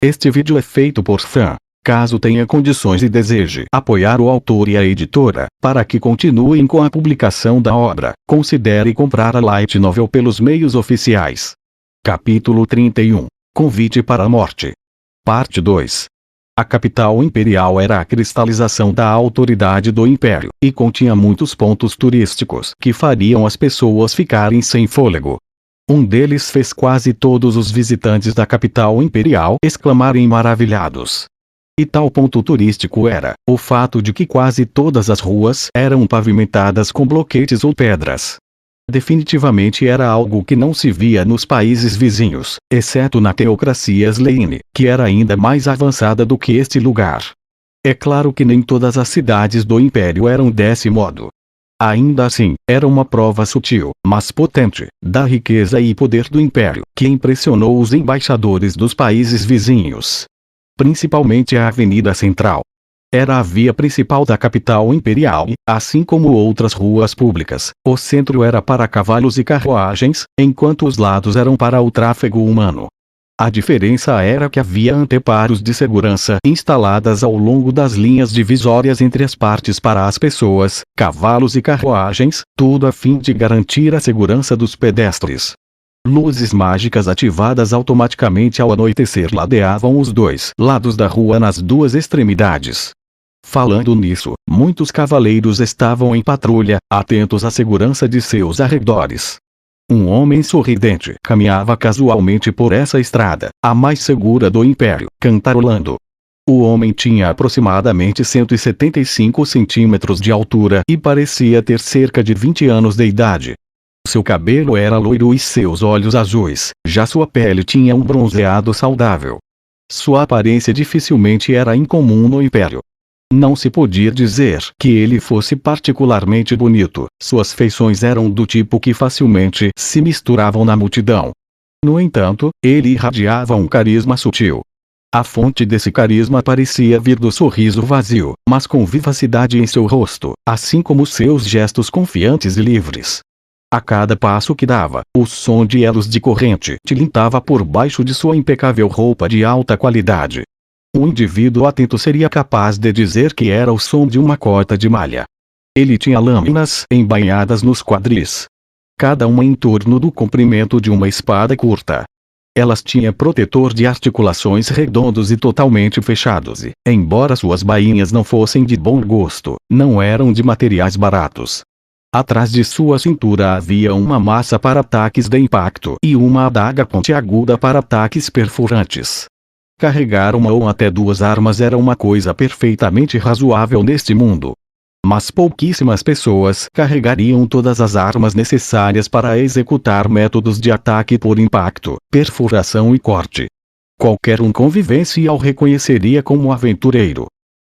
Este vídeo é feito por fã. Caso tenha condições e deseje apoiar o autor e a editora, para que continuem com a publicação da obra, considere comprar a light novel pelos meios oficiais. Capítulo 31. Convite para a morte. Parte 2. A capital imperial era a cristalização da autoridade do império, e continha muitos pontos turísticos que fariam as pessoas ficarem sem fôlego. Um deles fez quase todos os visitantes da capital imperial exclamarem maravilhados. E tal ponto turístico era o fato de que quase todas as ruas eram pavimentadas com bloquetes ou pedras. Definitivamente era algo que não se via nos países vizinhos, exceto na teocracia Sleine, que era ainda mais avançada do que este lugar. É claro que nem todas as cidades do império eram desse modo. Ainda assim, era uma prova sutil, mas potente, da riqueza e poder do império, que impressionou os embaixadores dos países vizinhos. Principalmente a Avenida Central. Era a via principal da capital imperial e, assim como outras ruas públicas, o centro era para cavalos e carruagens, enquanto os lados eram para o tráfego humano. A diferença era que havia anteparos de segurança instaladas ao longo das linhas divisórias entre as partes para as pessoas, cavalos e carruagens, tudo a fim de garantir a segurança dos pedestres. Luzes mágicas ativadas automaticamente ao anoitecer ladeavam os dois lados da rua nas duas extremidades. Falando nisso, muitos cavaleiros estavam em patrulha, atentos à segurança de seus arredores. Um homem sorridente caminhava casualmente por essa estrada, a mais segura do império, cantarolando. O homem tinha aproximadamente 175 centímetros de altura e parecia ter cerca de 20 anos de idade. Seu cabelo era loiro e seus olhos azuis, já sua pele tinha um bronzeado saudável. Sua aparência dificilmente era incomum no império. Não se podia dizer que ele fosse particularmente bonito, suas feições eram do tipo que facilmente se misturavam na multidão. No entanto, ele irradiava um carisma sutil. A fonte desse carisma parecia vir do sorriso vazio, mas com vivacidade em seu rosto, assim como seus gestos confiantes e livres. A cada passo que dava, o som de elos de corrente tilintava por baixo de sua impecável roupa de alta qualidade. Um indivíduo atento seria capaz de dizer que era o som de uma cota de malha. Ele tinha lâminas embainhadas nos quadris. Cada uma em torno do comprimento de uma espada curta. Elas tinham protetor de articulações redondos e totalmente fechados e, embora suas bainhas não fossem de bom gosto, não eram de materiais baratos. Atrás de sua cintura havia uma massa para ataques de impacto e uma adaga pontiaguda para ataques perfurantes. Carregar uma ou até duas armas era uma coisa perfeitamente razoável neste mundo. Mas pouquíssimas pessoas carregariam todas as armas necessárias para executar métodos de ataque por impacto, perfuração e corte. Qualquer um com vivência o reconheceria como aventureiro.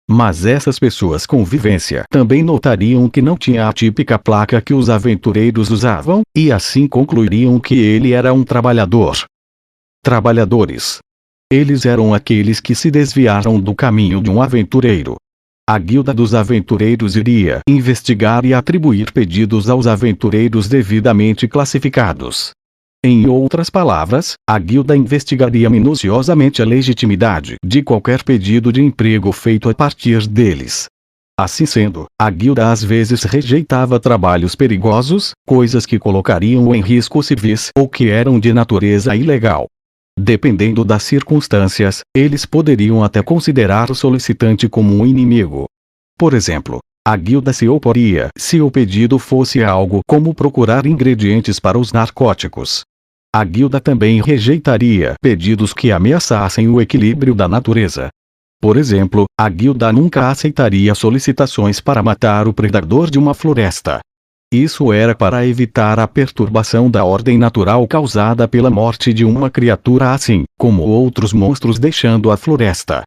Mas essas pessoas com vivência também notariam que não tinha a típica placa que os aventureiros usavam, e assim concluiriam que ele era um trabalhador. Trabalhadores. Eles eram aqueles que se desviaram do caminho de um aventureiro. A guilda dos aventureiros iria investigar e atribuir pedidos aos aventureiros devidamente classificados. Em outras palavras, a guilda investigaria minuciosamente a legitimidade de qualquer pedido de emprego feito a partir deles. Assim sendo, a guilda às vezes rejeitava trabalhos perigosos, coisas que colocariam em risco civis ou que eram de natureza ilegal. Dependendo das circunstâncias, eles poderiam até considerar o solicitante como um inimigo. Por exemplo, a guilda se oporia se o pedido fosse algo como procurar ingredientes para os narcóticos. A guilda também rejeitaria pedidos que ameaçassem o equilíbrio da natureza. Por exemplo, a guilda nunca aceitaria solicitações para matar o predador de uma floresta. Isso era para evitar a perturbação da ordem natural causada pela morte de uma criatura assim, como outros monstros deixando a floresta.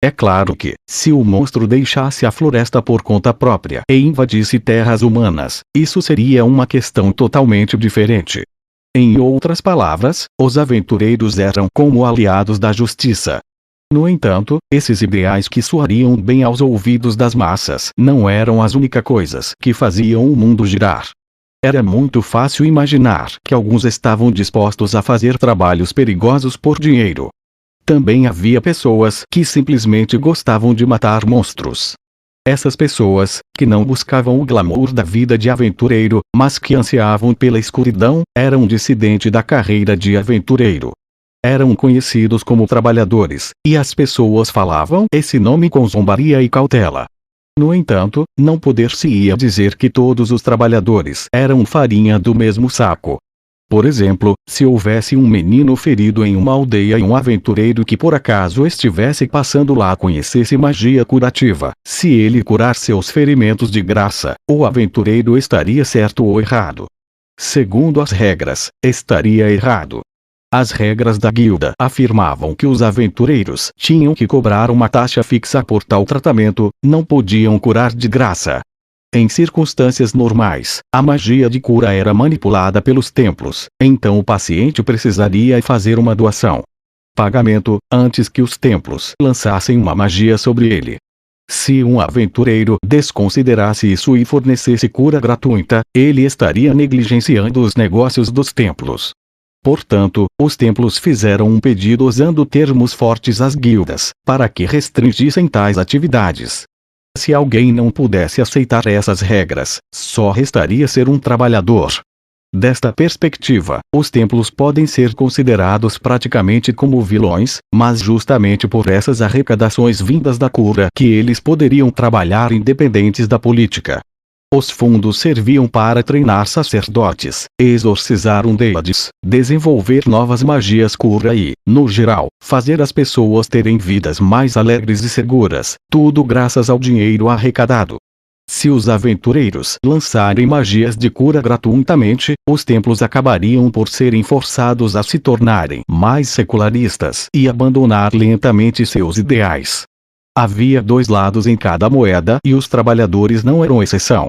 É claro que, se o monstro deixasse a floresta por conta própria e invadisse terras humanas, isso seria uma questão totalmente diferente. Em outras palavras, os aventureiros eram como aliados da justiça. No entanto, esses ideais que soariam bem aos ouvidos das massas não eram as únicas coisas que faziam o mundo girar. Era muito fácil imaginar que alguns estavam dispostos a fazer trabalhos perigosos por dinheiro. Também havia pessoas que simplesmente gostavam de matar monstros. Essas pessoas, que não buscavam o glamour da vida de aventureiro, mas que ansiavam pela escuridão, eram dissidente da carreira de aventureiro. Eram conhecidos como trabalhadores, e as pessoas falavam esse nome com zombaria e cautela. No entanto, não poder-se-ia dizer que todos os trabalhadores eram farinha do mesmo saco. Por exemplo, se houvesse um menino ferido em uma aldeia e um aventureiro que por acaso estivesse passando lá conhecesse magia curativa, se ele curar seus ferimentos de graça, o aventureiro estaria certo ou errado? Segundo as regras, estaria errado. As regras da guilda afirmavam que os aventureiros tinham que cobrar uma taxa fixa por tal tratamento, não podiam curar de graça. Em circunstâncias normais, a magia de cura era manipulada pelos templos, então o paciente precisaria fazer uma doação. Pagamento, antes que os templos lançassem uma magia sobre ele. Se um aventureiro desconsiderasse isso e fornecesse cura gratuita, ele estaria negligenciando os negócios dos templos. Portanto, os templos fizeram um pedido usando termos fortes às guildas, para que restringissem tais atividades. Se alguém não pudesse aceitar essas regras, só restaria ser um trabalhador. Desta perspectiva, os templos podem ser considerados praticamente como vilões, mas justamente por essas arrecadações vindas da cura que eles poderiam trabalhar independentes da política. Os fundos serviam para treinar sacerdotes, exorcizar undeads, desenvolver novas magias cura e, no geral, fazer as pessoas terem vidas mais alegres e seguras, tudo graças ao dinheiro arrecadado. Se os aventureiros lançarem magias de cura gratuitamente, os templos acabariam por serem forçados a se tornarem mais secularistas e abandonar lentamente seus ideais. Havia dois lados em cada moeda e os trabalhadores não eram exceção.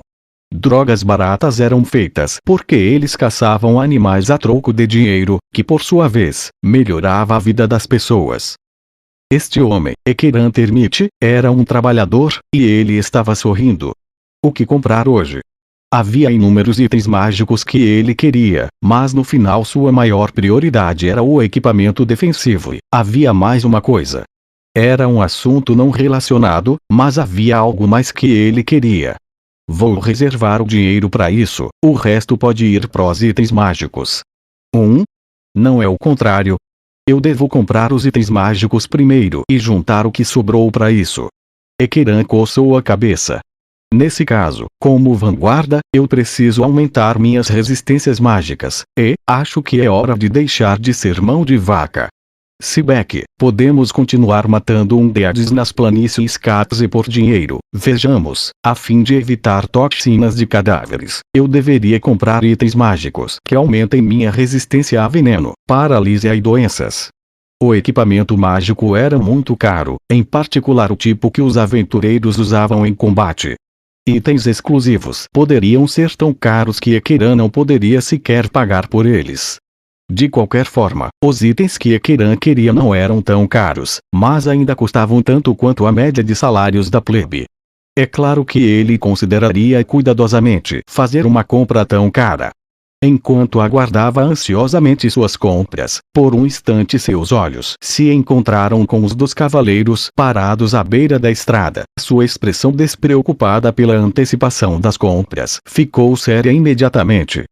Drogas baratas eram feitas porque eles caçavam animais a troco de dinheiro, que por sua vez, melhorava a vida das pessoas. Este homem, Ekeran Termite, era um trabalhador, e ele estava sorrindo. O que comprar hoje? Havia inúmeros itens mágicos que ele queria, mas no final sua maior prioridade era o equipamento defensivo e havia mais uma coisa. Era um assunto não relacionado, mas havia algo mais que ele queria. Vou reservar o dinheiro para isso, o resto pode ir pros itens mágicos. Não é o contrário. Eu devo comprar os itens mágicos primeiro e juntar o que sobrou para isso. Ekeran coçou a cabeça. Nesse caso, como vanguarda, eu preciso aumentar minhas resistências mágicas, e acho que é hora de deixar de ser mão de vaca. Sibek, podemos continuar matando undeads nas planícies Katze por dinheiro. Vejamos, a fim de evitar toxinas de cadáveres, eu deveria comprar itens mágicos que aumentem minha resistência a veneno, paralisia e doenças. O equipamento mágico era muito caro, em particular o tipo que os aventureiros usavam em combate. Itens exclusivos poderiam ser tão caros que Ekeran não poderia sequer pagar por eles. De qualquer forma, os itens que Ekeran queria não eram tão caros, mas ainda custavam tanto quanto a média de salários da plebe. É claro que ele consideraria cuidadosamente fazer uma compra tão cara. Enquanto aguardava ansiosamente suas compras, por um instante seus olhos se encontraram com os dos cavaleiros parados à beira da estrada. Sua expressão despreocupada pela antecipação das compras ficou séria imediatamente.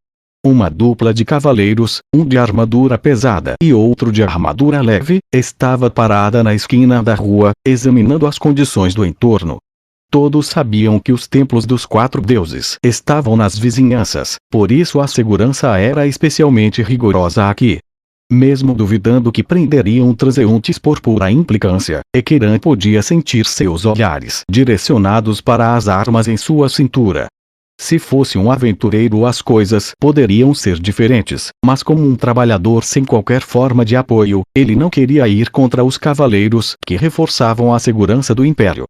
Uma dupla de cavaleiros, um de armadura pesada e outro de armadura leve, estava parada na esquina da rua, examinando as condições do entorno. Todos sabiam que os templos dos 4 deuses estavam nas vizinhanças, por isso a segurança era especialmente rigorosa aqui. Mesmo duvidando que prenderiam transeuntes por pura implicância, Ekeran podia sentir seus olhares direcionados para as armas em sua cintura. Se fosse um aventureiro as coisas poderiam ser diferentes, mas como um trabalhador sem qualquer forma de apoio, ele não queria ir contra os cavaleiros que reforçavam a segurança do império.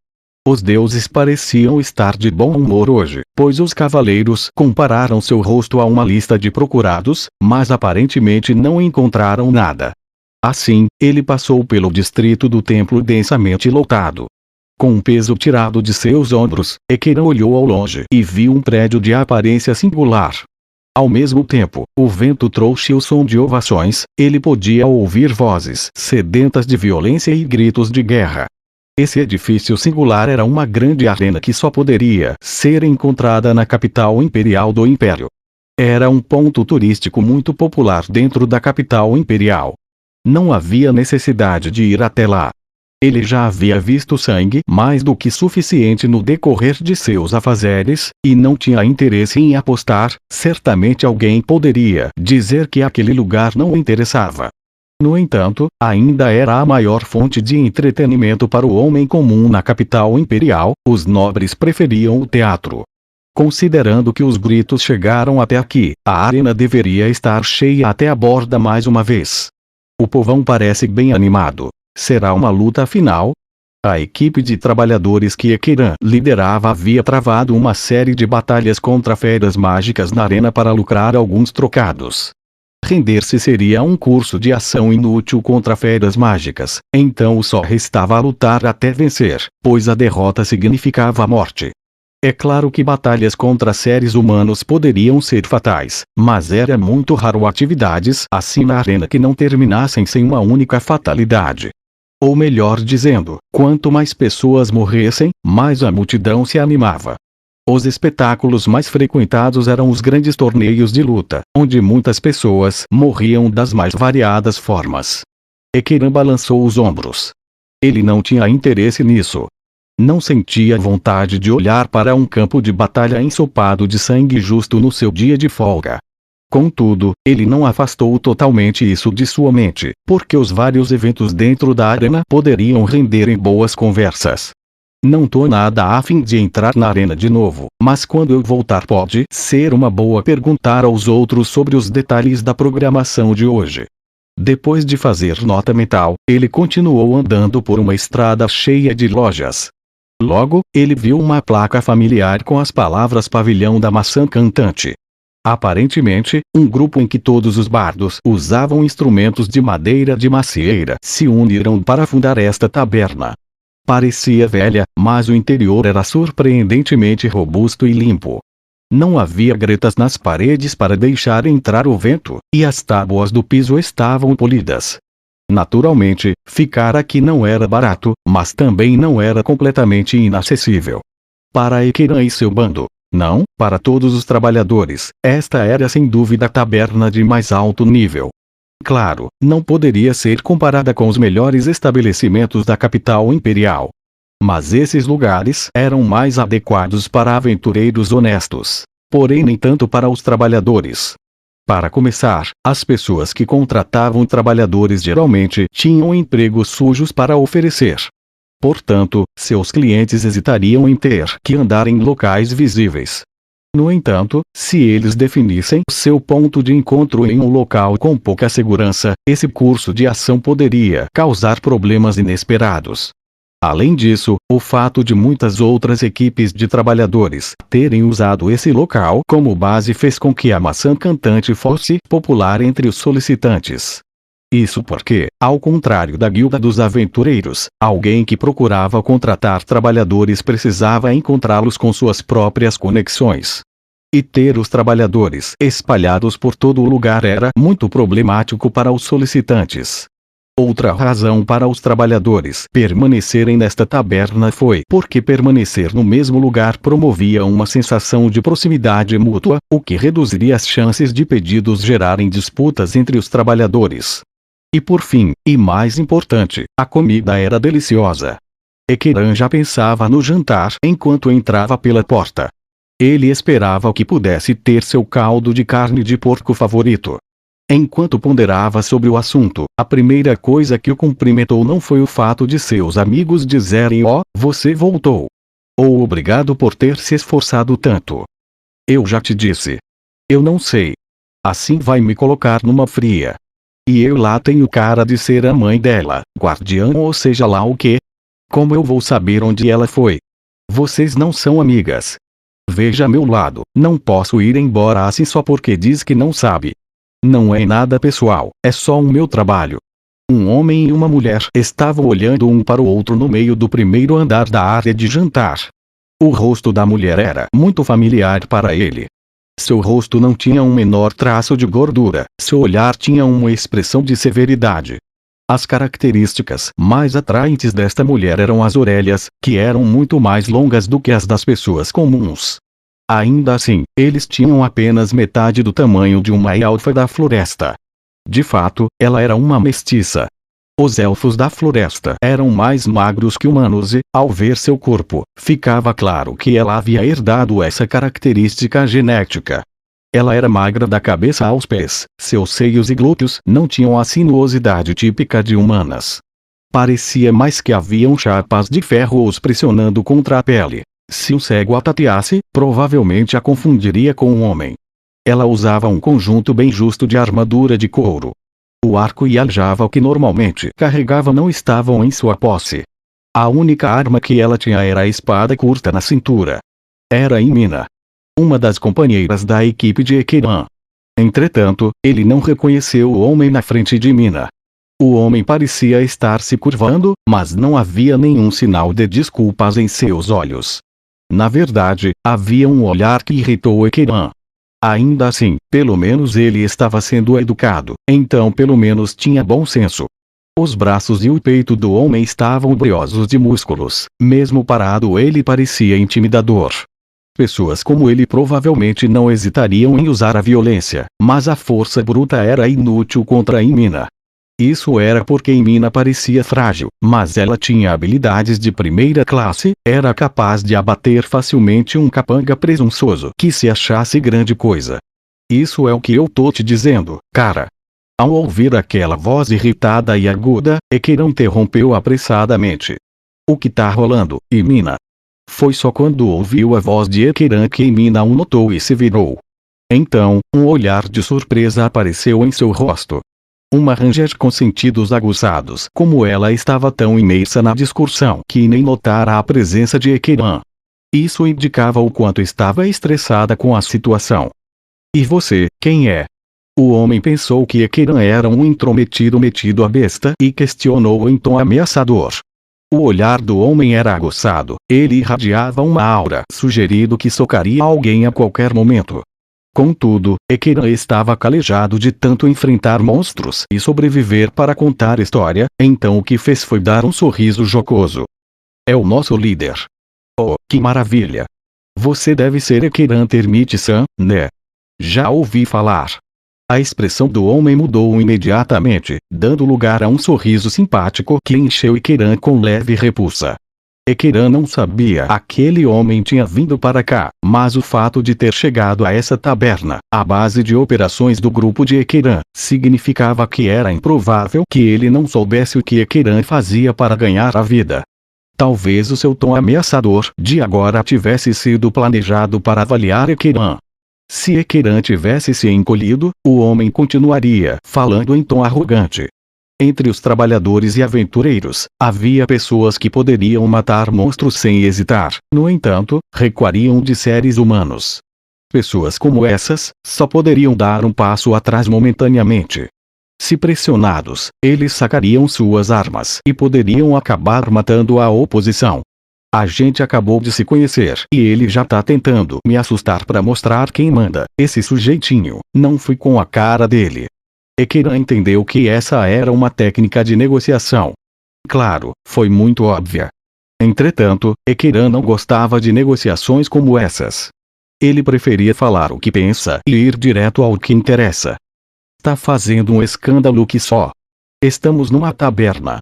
Os deuses pareciam estar de bom humor hoje, pois os cavaleiros compararam seu rosto a uma lista de procurados, mas aparentemente não encontraram nada. Assim, ele passou pelo distrito do templo densamente lotado. Com um peso tirado de seus ombros, Ekeran olhou ao longe e viu um prédio de aparência singular. Ao mesmo tempo, o vento trouxe o som de ovações, ele podia ouvir vozes sedentas de violência e gritos de guerra. Esse edifício singular era uma grande arena que só poderia ser encontrada na capital imperial do Império. Era um ponto turístico muito popular dentro da capital imperial. Não havia necessidade de ir até lá. Ele já havia visto sangue mais do que suficiente no decorrer de seus afazeres, e não tinha interesse em apostar. Certamente alguém poderia dizer que aquele lugar não o interessava. No entanto, ainda era a maior fonte de entretenimento para o homem comum na capital imperial. Os nobres preferiam o teatro. Considerando que os gritos chegaram até aqui, a arena deveria estar cheia até a borda mais uma vez. O povão parece bem animado. Será uma luta final? A equipe de trabalhadores que Ekiran liderava havia travado uma série de batalhas contra feras mágicas na arena para lucrar alguns trocados. Render-se seria um curso de ação inútil contra feras mágicas, então só restava lutar até vencer, pois a derrota significava a morte. É claro que batalhas contra seres humanos poderiam ser fatais, mas era muito raro atividades assim na arena que não terminassem sem uma única fatalidade. Ou melhor dizendo, quanto mais pessoas morressem, mais a multidão se animava. Os espetáculos mais frequentados eram os grandes torneios de luta, onde muitas pessoas morriam das mais variadas formas. Ekiran balançou os ombros. Ele não tinha interesse nisso. Não sentia vontade de olhar para um campo de batalha ensopado de sangue justo no seu dia de folga. Contudo, ele não afastou totalmente isso de sua mente, porque os vários eventos dentro da arena poderiam render em boas conversas. Não tô nada a fim de entrar na arena de novo, mas quando eu voltar pode ser uma boa perguntar aos outros sobre os detalhes da programação de hoje. Depois de fazer nota mental, ele continuou andando por uma estrada cheia de lojas. Logo, ele viu uma placa familiar com as palavras Pavilhão da Maçã Cantante. Aparentemente, um grupo em que todos os bardos usavam instrumentos de madeira de macieira se uniram para fundar esta taberna. Parecia velha, mas o interior era surpreendentemente robusto e limpo. Não havia gretas nas paredes para deixar entrar o vento, e as tábuas do piso estavam polidas. Naturalmente, ficar aqui não era barato, mas também não era completamente inacessível. Para Ekiran e seu bando, não, para todos os trabalhadores, esta era sem dúvida a taberna de mais alto nível. Claro, não poderia ser comparada com os melhores estabelecimentos da capital imperial. Mas esses lugares eram mais adequados para aventureiros honestos. Porém nem tanto para os trabalhadores. Para começar, as pessoas que contratavam trabalhadores geralmente tinham empregos sujos para oferecer. Portanto, seus clientes hesitariam em ter que andar em locais visíveis. No entanto, se eles definissem seu ponto de encontro em um local com pouca segurança, esse curso de ação poderia causar problemas inesperados. Além disso, o fato de muitas outras equipes de trabalhadores terem usado esse local como base fez com que a maçã cantante fosse popular entre os solicitantes. Isso porque, ao contrário da Guilda dos Aventureiros, alguém que procurava contratar trabalhadores precisava encontrá-los com suas próprias conexões. E ter os trabalhadores espalhados por todo o lugar era muito problemático para os solicitantes. Outra razão para os trabalhadores permanecerem nesta taberna foi porque permanecer no mesmo lugar promovia uma sensação de proximidade mútua, o que reduziria as chances de pedidos gerarem disputas entre os trabalhadores. E por fim, e mais importante, a comida era deliciosa. Ekiran já pensava no jantar enquanto entrava pela porta. Ele esperava que pudesse ter seu caldo de carne de porco favorito. Enquanto ponderava sobre o assunto, a primeira coisa que o cumprimentou não foi o fato de seus amigos dizerem "Oh, você voltou" ou "Obrigado por ter se esforçado tanto". Eu já te disse. Eu não sei. Assim vai me colocar numa fria. E eu lá tenho cara de ser a mãe dela, guardiã ou seja lá o que. Como eu vou saber onde ela foi? Vocês não são amigas. Veja meu lado, não posso ir embora assim só porque diz que não sabe. Não é nada pessoal, é só o meu trabalho. Um homem e uma mulher estavam olhando um para o outro no meio do primeiro andar da área de jantar. O rosto da mulher era muito familiar para ele. Seu rosto não tinha um menor traço de gordura, seu olhar tinha uma expressão de severidade. As características mais atraentes desta mulher eram as orelhas, que eram muito mais longas do que as das pessoas comuns. Ainda assim, eles tinham apenas metade do tamanho de uma elfa da floresta. De fato, ela era uma mestiça. Os elfos da floresta eram mais magros que humanos e, ao ver seu corpo, ficava claro que ela havia herdado essa característica genética. Ela era magra da cabeça aos pés, seus seios e glúteos não tinham a sinuosidade típica de humanas. Parecia mais que haviam chapas de ferro os pressionando contra a pele. Se um cego a tateasse, provavelmente a confundiria com um homem. Ela usava um conjunto bem justo de armadura de couro. O arco e a aljava que normalmente carregava não estavam em sua posse. A única arma que ela tinha era a espada curta na cintura. Era Imina, uma das companheiras da equipe de Ekiran. Entretanto, ele não reconheceu o homem na frente de Imina. O homem parecia estar se curvando, mas não havia nenhum sinal de desculpas em seus olhos. Na verdade, havia um olhar que irritou Ekiran. Ainda assim, pelo menos ele estava sendo educado, então pelo menos tinha bom senso. Os braços e o peito do homem estavam briosos de músculos, mesmo parado ele parecia intimidador. Pessoas como ele provavelmente não hesitariam em usar a violência, mas a força bruta era inútil contra Imina. Isso era porque Imina parecia frágil, mas ela tinha habilidades de primeira classe, era capaz de abater facilmente um capanga presunçoso que se achasse grande coisa. Isso é o que eu tô te dizendo, cara. Ao ouvir aquela voz irritada e aguda, Ekiran interrompeu apressadamente. O que tá rolando, Imina? Foi só quando ouviu a voz de Ekiran que Imina o notou e se virou. Então, um olhar de surpresa apareceu em seu rosto. Uma ranger com sentidos aguçados como ela estava tão imersa na discussão que nem notara a presença de Ekiran. Isso indicava o quanto estava estressada com a situação. E você, quem é? O homem pensou que Ekiran era um intrometido metido a besta e questionou em tom ameaçador. O olhar do homem era aguçado, ele irradiava uma aura sugerindo que socaria alguém a qualquer momento. Contudo, Ekiran estava calejado de tanto enfrentar monstros e sobreviver para contar história, então o que fez foi dar um sorriso jocoso. É o nosso líder. Oh, que maravilha! Você deve ser Ekiran Termite-san, né? Já ouvi falar. A expressão do homem mudou imediatamente, dando lugar a um sorriso simpático que encheu Ekiran com leve repulsa. Ekiran não sabia aquele homem tinha vindo para cá, mas o fato de ter chegado a essa taberna, a base de operações do grupo de Ekiran, significava que era improvável que ele não soubesse o que Ekiran fazia para ganhar a vida. Talvez o seu tom ameaçador de agora tivesse sido planejado para avaliar Ekiran. Se Ekiran tivesse se encolhido, o homem continuaria falando em tom arrogante. Entre os trabalhadores e aventureiros, havia pessoas que poderiam matar monstros sem hesitar, no entanto, recuariam de seres humanos. Pessoas como essas, só poderiam dar um passo atrás momentaneamente. Se pressionados, eles sacariam suas armas e poderiam acabar matando a oposição. A gente acabou de se conhecer e ele já tá tentando me assustar para mostrar quem manda. Esse sujeitinho, não fui com a cara dele. Ekiran entendeu que essa era uma técnica de negociação. Claro, foi muito óbvia. Entretanto, Ekiran não gostava de negociações como essas. Ele preferia falar o que pensa e ir direto ao que interessa. Tá fazendo um escândalo que só. Estamos numa taberna.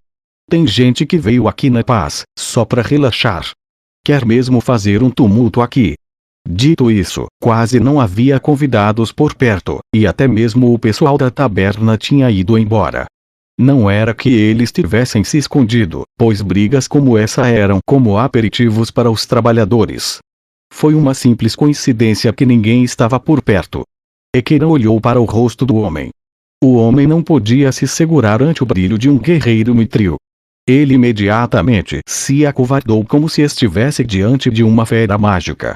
Tem gente que veio aqui na paz, só pra relaxar. Quer mesmo fazer um tumulto aqui. Dito isso, quase não havia convidados por perto, e até mesmo o pessoal da taberna tinha ido embora. Não era que eles tivessem se escondido, pois brigas como essa eram como aperitivos para os trabalhadores. Foi uma simples coincidência que ninguém estava por perto. Ekiran olhou para o rosto do homem. O homem não podia se segurar ante o brilho de um guerreiro mithril. Ele imediatamente se acovardou como se estivesse diante de uma fera mágica.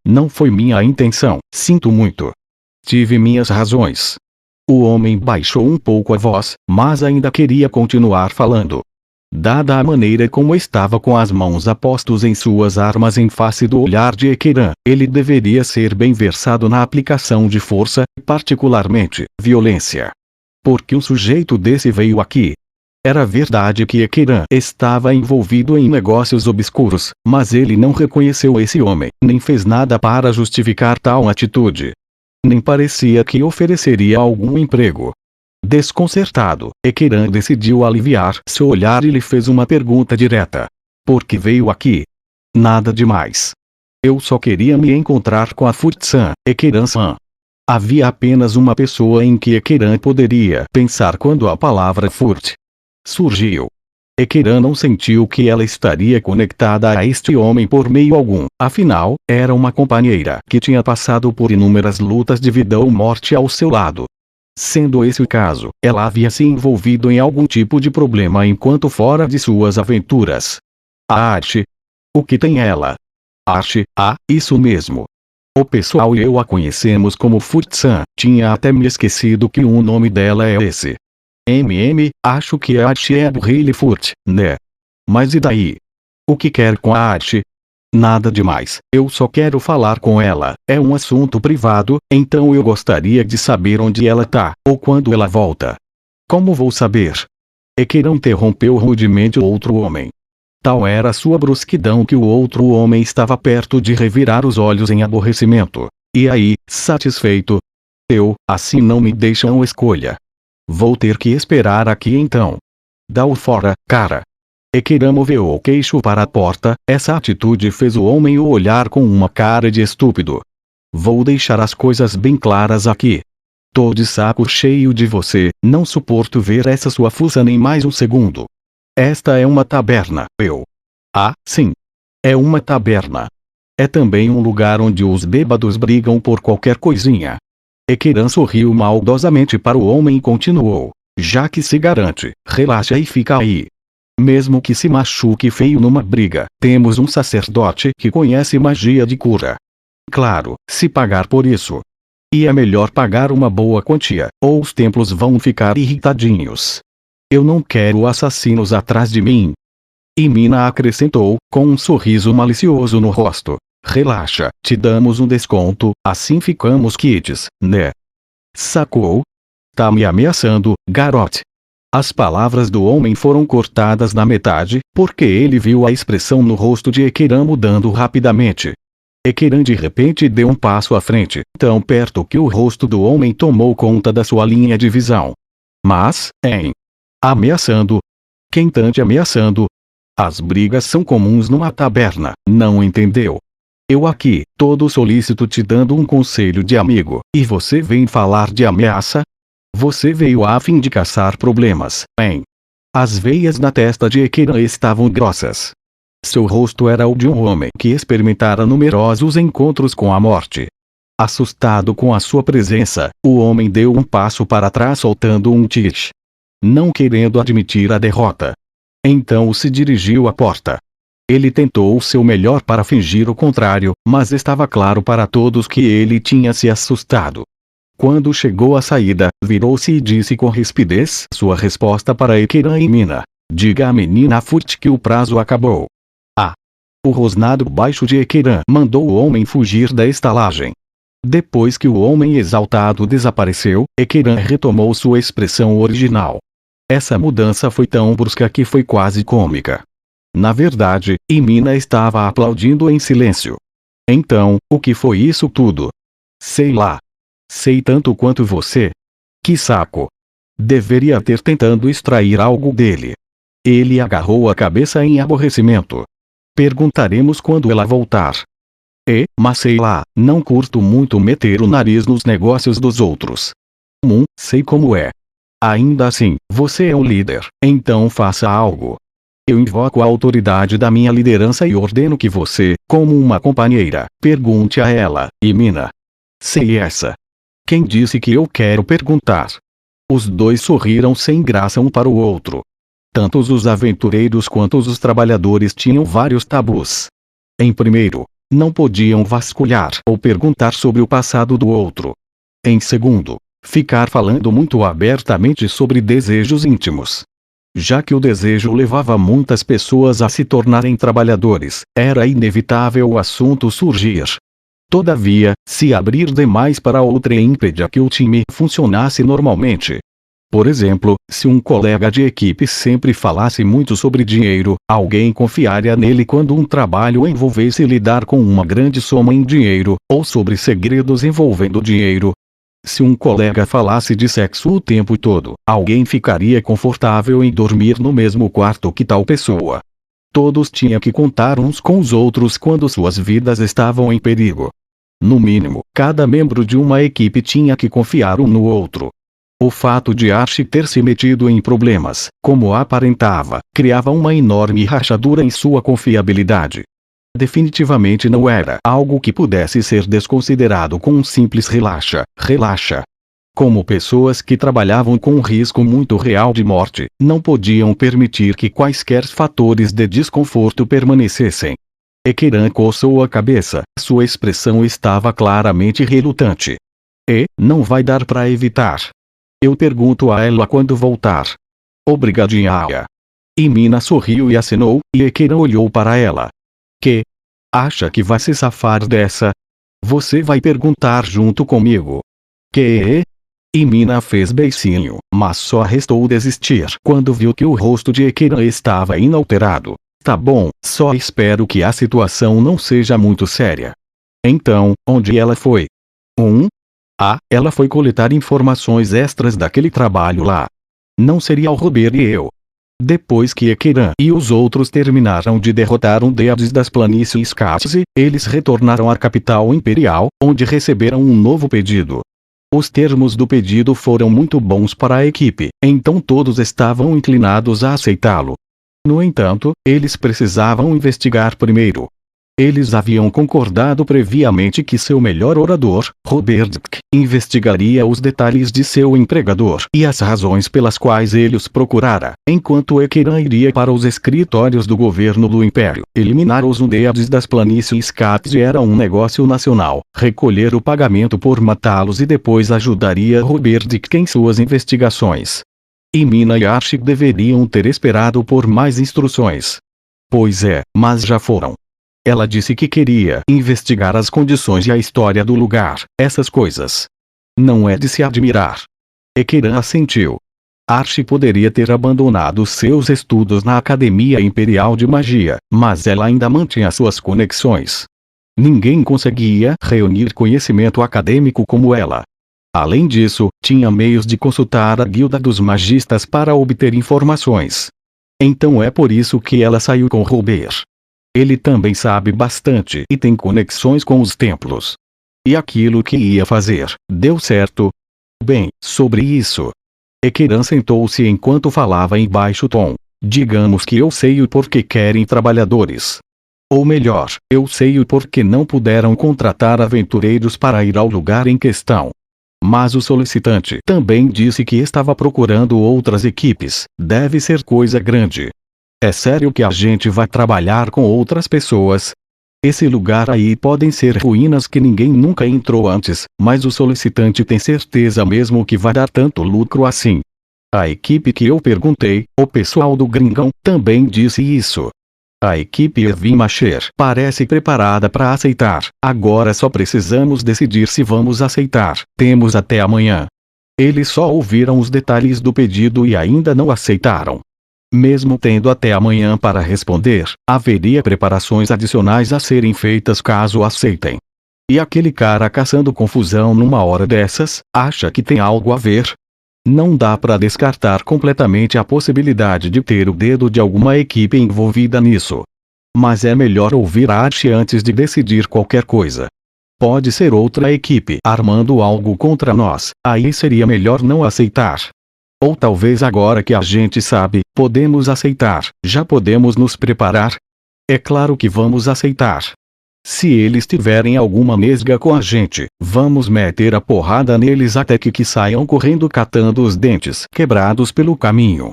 Não foi minha intenção, sinto muito. Tive minhas razões. O homem baixou um pouco a voz, mas ainda queria continuar falando. Dada a maneira como estava com as mãos apostos em suas armas em face do olhar de Ekiran, ele deveria ser bem versado na aplicação de força, particularmente, violência. Por que um sujeito desse veio aqui? Era verdade que Ekiran estava envolvido em negócios obscuros, mas ele não reconheceu esse homem, nem fez nada para justificar tal atitude. Nem parecia que ofereceria algum emprego. Desconcertado, Ekiran decidiu aliviar seu olhar e lhe fez uma pergunta direta. Por que veio aqui? Nada demais. Eu só queria me encontrar com a Furt-san, Ekiran-san. Havia apenas uma pessoa em que Ekiran poderia pensar quando a palavra Furt surgiu. Ekiran não sentiu que ela estaria conectada a este homem por meio algum, afinal, era uma companheira que tinha passado por inúmeras lutas de vida ou morte ao seu lado. Sendo esse o caso, ela havia se envolvido em algum tipo de problema enquanto fora de suas aventuras. A arte? O que tem ela? Arte, isso mesmo. O pessoal e eu a conhecemos como Furt-san, tinha até me esquecido que o nome dela é esse. Acho que a arte é do Rei Furt, né? Mas e daí? O que quer com a arte? Nada demais, eu só quero falar com ela, é um assunto privado, então eu gostaria de saber onde ela tá, ou quando ela volta. Como vou saber? Ekiran interrompeu rudemente o outro homem. Tal era sua brusquidão que o outro homem estava perto de revirar os olhos em aborrecimento. E aí, satisfeito? Assim não me deixam escolha. Vou ter que esperar aqui então. Dá-o fora, cara. Ekiran moveu o queixo para a porta, essa atitude fez o homem o olhar com uma cara de estúpido. Vou deixar as coisas bem claras aqui. Tô de saco cheio de você, não suporto ver essa sua fuça nem mais um segundo. Esta é uma taberna, sim. É uma taberna. É também um lugar onde os bêbados brigam por qualquer coisinha. Ekiran sorriu maldosamente para o homem e continuou. Já que se garante, relaxa e fica aí. Mesmo que se machuque feio numa briga, temos um sacerdote que conhece magia de cura. Claro, se pagar por isso. E é melhor pagar uma boa quantia, ou os templos vão ficar irritadinhos. Eu não quero assassinos atrás de mim. E Mina acrescentou, com um sorriso malicioso no rosto. Relaxa, te damos um desconto, assim ficamos quites, né? Sacou? Tá me ameaçando, garote. As palavras do homem foram cortadas na metade, porque ele viu a expressão no rosto de Ekiran mudando rapidamente. Ekiran de repente deu um passo à frente, tão perto que o rosto do homem tomou conta da sua linha de visão. Mas, ameaçando? Quem tá te ameaçando? As brigas são comuns numa taberna, não entendeu? Eu aqui, todo solícito te dando um conselho de amigo, e você vem falar de ameaça? Você veio a fim de caçar problemas, hein? As veias na testa de Ekiran estavam grossas. Seu rosto era o de um homem que experimentara numerosos encontros com a morte. Assustado com a sua presença, o homem deu um passo para trás soltando um tich. Não querendo admitir a derrota. Então se dirigiu à porta. Ele tentou o seu melhor para fingir o contrário, mas estava claro para todos que ele tinha se assustado. Quando chegou à saída, virou-se e disse com rispidez sua resposta para Ekiran e Mina. Diga à menina Furt que o prazo acabou. O rosnado baixo de Ekiran mandou o homem fugir da estalagem. Depois que o homem exaltado desapareceu, Ekiran retomou sua expressão original. Essa mudança foi tão brusca que foi quase cômica. Na verdade, Mina estava aplaudindo em silêncio. Então, o que foi isso tudo? Sei lá. Sei tanto quanto você. Que saco. Deveria ter tentando extrair algo dele. Ele agarrou a cabeça em aborrecimento. Perguntaremos quando ela voltar. Mas sei lá, não curto muito meter o nariz nos negócios dos outros. Sei como é. Ainda assim, você é o líder, então faça algo. Eu invoco a autoridade da minha liderança e ordeno que você, como uma companheira, pergunte a ela, e Mina. Sei essa. Quem disse que eu quero perguntar? Os dois sorriram sem graça um para o outro. Tanto os aventureiros quanto os trabalhadores tinham vários tabus. Em primeiro, não podiam vasculhar ou perguntar sobre o passado do outro. Em segundo, ficar falando muito abertamente sobre desejos íntimos. Já que o desejo levava muitas pessoas a se tornarem trabalhadores, era inevitável o assunto surgir. Todavia, se abrir demais para outra impedia que o time funcionasse normalmente. Por exemplo, se um colega de equipe sempre falasse muito sobre dinheiro, alguém confiaria nele quando um trabalho envolvesse lidar com uma grande soma em dinheiro, ou sobre segredos envolvendo dinheiro. Se um colega falasse de sexo o tempo todo, alguém ficaria confortável em dormir no mesmo quarto que tal pessoa. Todos tinham que contar uns com os outros quando suas vidas estavam em perigo. No mínimo, cada membro de uma equipe tinha que confiar um no outro. O fato de Archie ter se metido em problemas, como aparentava, criava uma enorme rachadura em sua confiabilidade. Definitivamente não era algo que pudesse ser desconsiderado com um simples relaxa. Como pessoas que trabalhavam com um risco muito real de morte, não podiam permitir que quaisquer fatores de desconforto permanecessem. Ekiran coçou a cabeça, sua expressão estava claramente relutante. Não vai dar para evitar. Eu pergunto a ela quando voltar. Obrigadinha. Mina sorriu e acenou, e Ekiran olhou para ela. Que? Acha que vai se safar dessa? Você vai perguntar junto comigo. Que? Mina fez beicinho, mas só restou desistir quando viu que o rosto de Ekiran estava inalterado. Tá bom, só espero que a situação não seja muito séria. Então, onde ela foi? Ela foi coletar informações extras daquele trabalho lá. Não seria o Robert e eu. Depois que Ekiran e os outros terminaram de derrotar um deus das planícies Katze, eles retornaram à capital imperial, onde receberam um novo pedido. Os termos do pedido foram muito bons para a equipe, então todos estavam inclinados a aceitá-lo. No entanto, eles precisavam investigar primeiro. Eles haviam concordado previamente que seu melhor orador, Robert, investigaria os detalhes de seu empregador e as razões pelas quais ele os procurara, enquanto Ekiran iria para os escritórios do governo do Império. Eliminar os undeads das planícies Katze era um negócio nacional, recolher o pagamento por matá-los e depois ajudaria Robert em suas investigações. Mina e Archie deveriam ter esperado por mais instruções. Pois é, mas já foram. Ela disse que queria investigar as condições e a história do lugar, essas coisas. Não é de se admirar. Ekiran assentiu. Archie poderia ter abandonado seus estudos na Academia Imperial de Magia, mas ela ainda mantinha suas conexões. Ninguém conseguia reunir conhecimento acadêmico como ela. Além disso, tinha meios de consultar a Guilda dos Magistas para obter informações. Então é por isso que ela saiu com Robert. Ele também sabe bastante e tem conexões com os templos. E aquilo que ia fazer, deu certo? Bem, sobre isso. Ekiran sentou-se enquanto falava em baixo tom. Digamos que eu sei o porquê querem trabalhadores. Ou melhor, eu sei o porquê não puderam contratar aventureiros para ir ao lugar em questão. Mas o solicitante também disse que estava procurando outras equipes, deve ser coisa grande. É sério que a gente vai trabalhar com outras pessoas? Esse lugar aí podem ser ruínas que ninguém nunca entrou antes, mas o solicitante tem certeza mesmo que vai dar tanto lucro assim. A equipe que eu perguntei, o pessoal do Gringão, também disse isso. A equipe Erwin Macher parece preparada para aceitar, agora só precisamos decidir se vamos aceitar, temos até amanhã. Eles só ouviram os detalhes do pedido e ainda não aceitaram. Mesmo tendo até amanhã para responder, haveria preparações adicionais a serem feitas caso aceitem. E aquele cara caçando confusão numa hora dessas, acha que tem algo a ver? Não dá para descartar completamente a possibilidade de ter o dedo de alguma equipe envolvida nisso. Mas é melhor ouvir a Archie antes de decidir qualquer coisa. Pode ser outra equipe armando algo contra nós, aí seria melhor não aceitar. Ou talvez agora que a gente sabe, podemos aceitar, já podemos nos preparar? É claro que vamos aceitar. Se eles tiverem alguma nesga com a gente, vamos meter a porrada neles até que saiam correndo catando os dentes quebrados pelo caminho.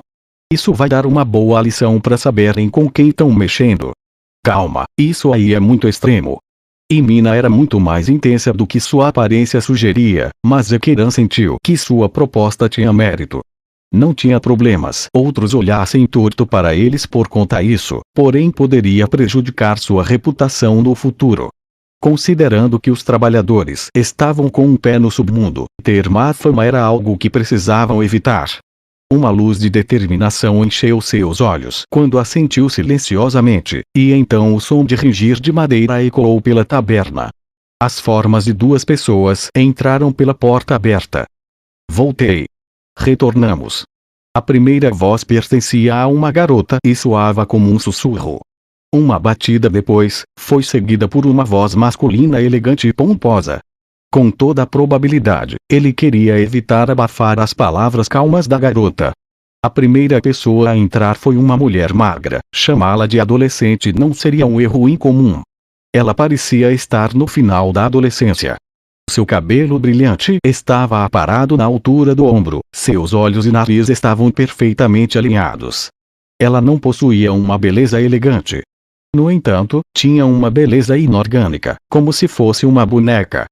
Isso vai dar uma boa lição para saberem com quem estão mexendo. Calma, isso aí é muito extremo. Mina era muito mais intensa do que sua aparência sugeria, mas Ekiran sentiu que sua proposta tinha mérito. Não tinha problemas outros olhassem torto para eles por conta disso, porém poderia prejudicar sua reputação no futuro. Considerando que os trabalhadores estavam com um pé no submundo, ter má fama era algo que precisavam evitar. Uma luz de determinação encheu seus olhos quando assentiu silenciosamente, e então o som de ringir de madeira ecoou pela taberna. As formas de duas pessoas entraram pela porta aberta. Voltei. Retornamos. A primeira voz pertencia a uma garota e soava como um sussurro. Uma batida depois, foi seguida por uma voz masculina elegante e pomposa. Com toda a probabilidade, ele queria evitar abafar as palavras calmas da garota. A primeira pessoa a entrar foi uma mulher magra. Chamá-la de adolescente não seria um erro incomum. Ela parecia estar no final da adolescência. Seu cabelo brilhante estava aparado na altura do ombro, seus olhos e nariz estavam perfeitamente alinhados. Ela não possuía uma beleza elegante. No entanto, tinha uma beleza inorgânica, como se fosse uma boneca.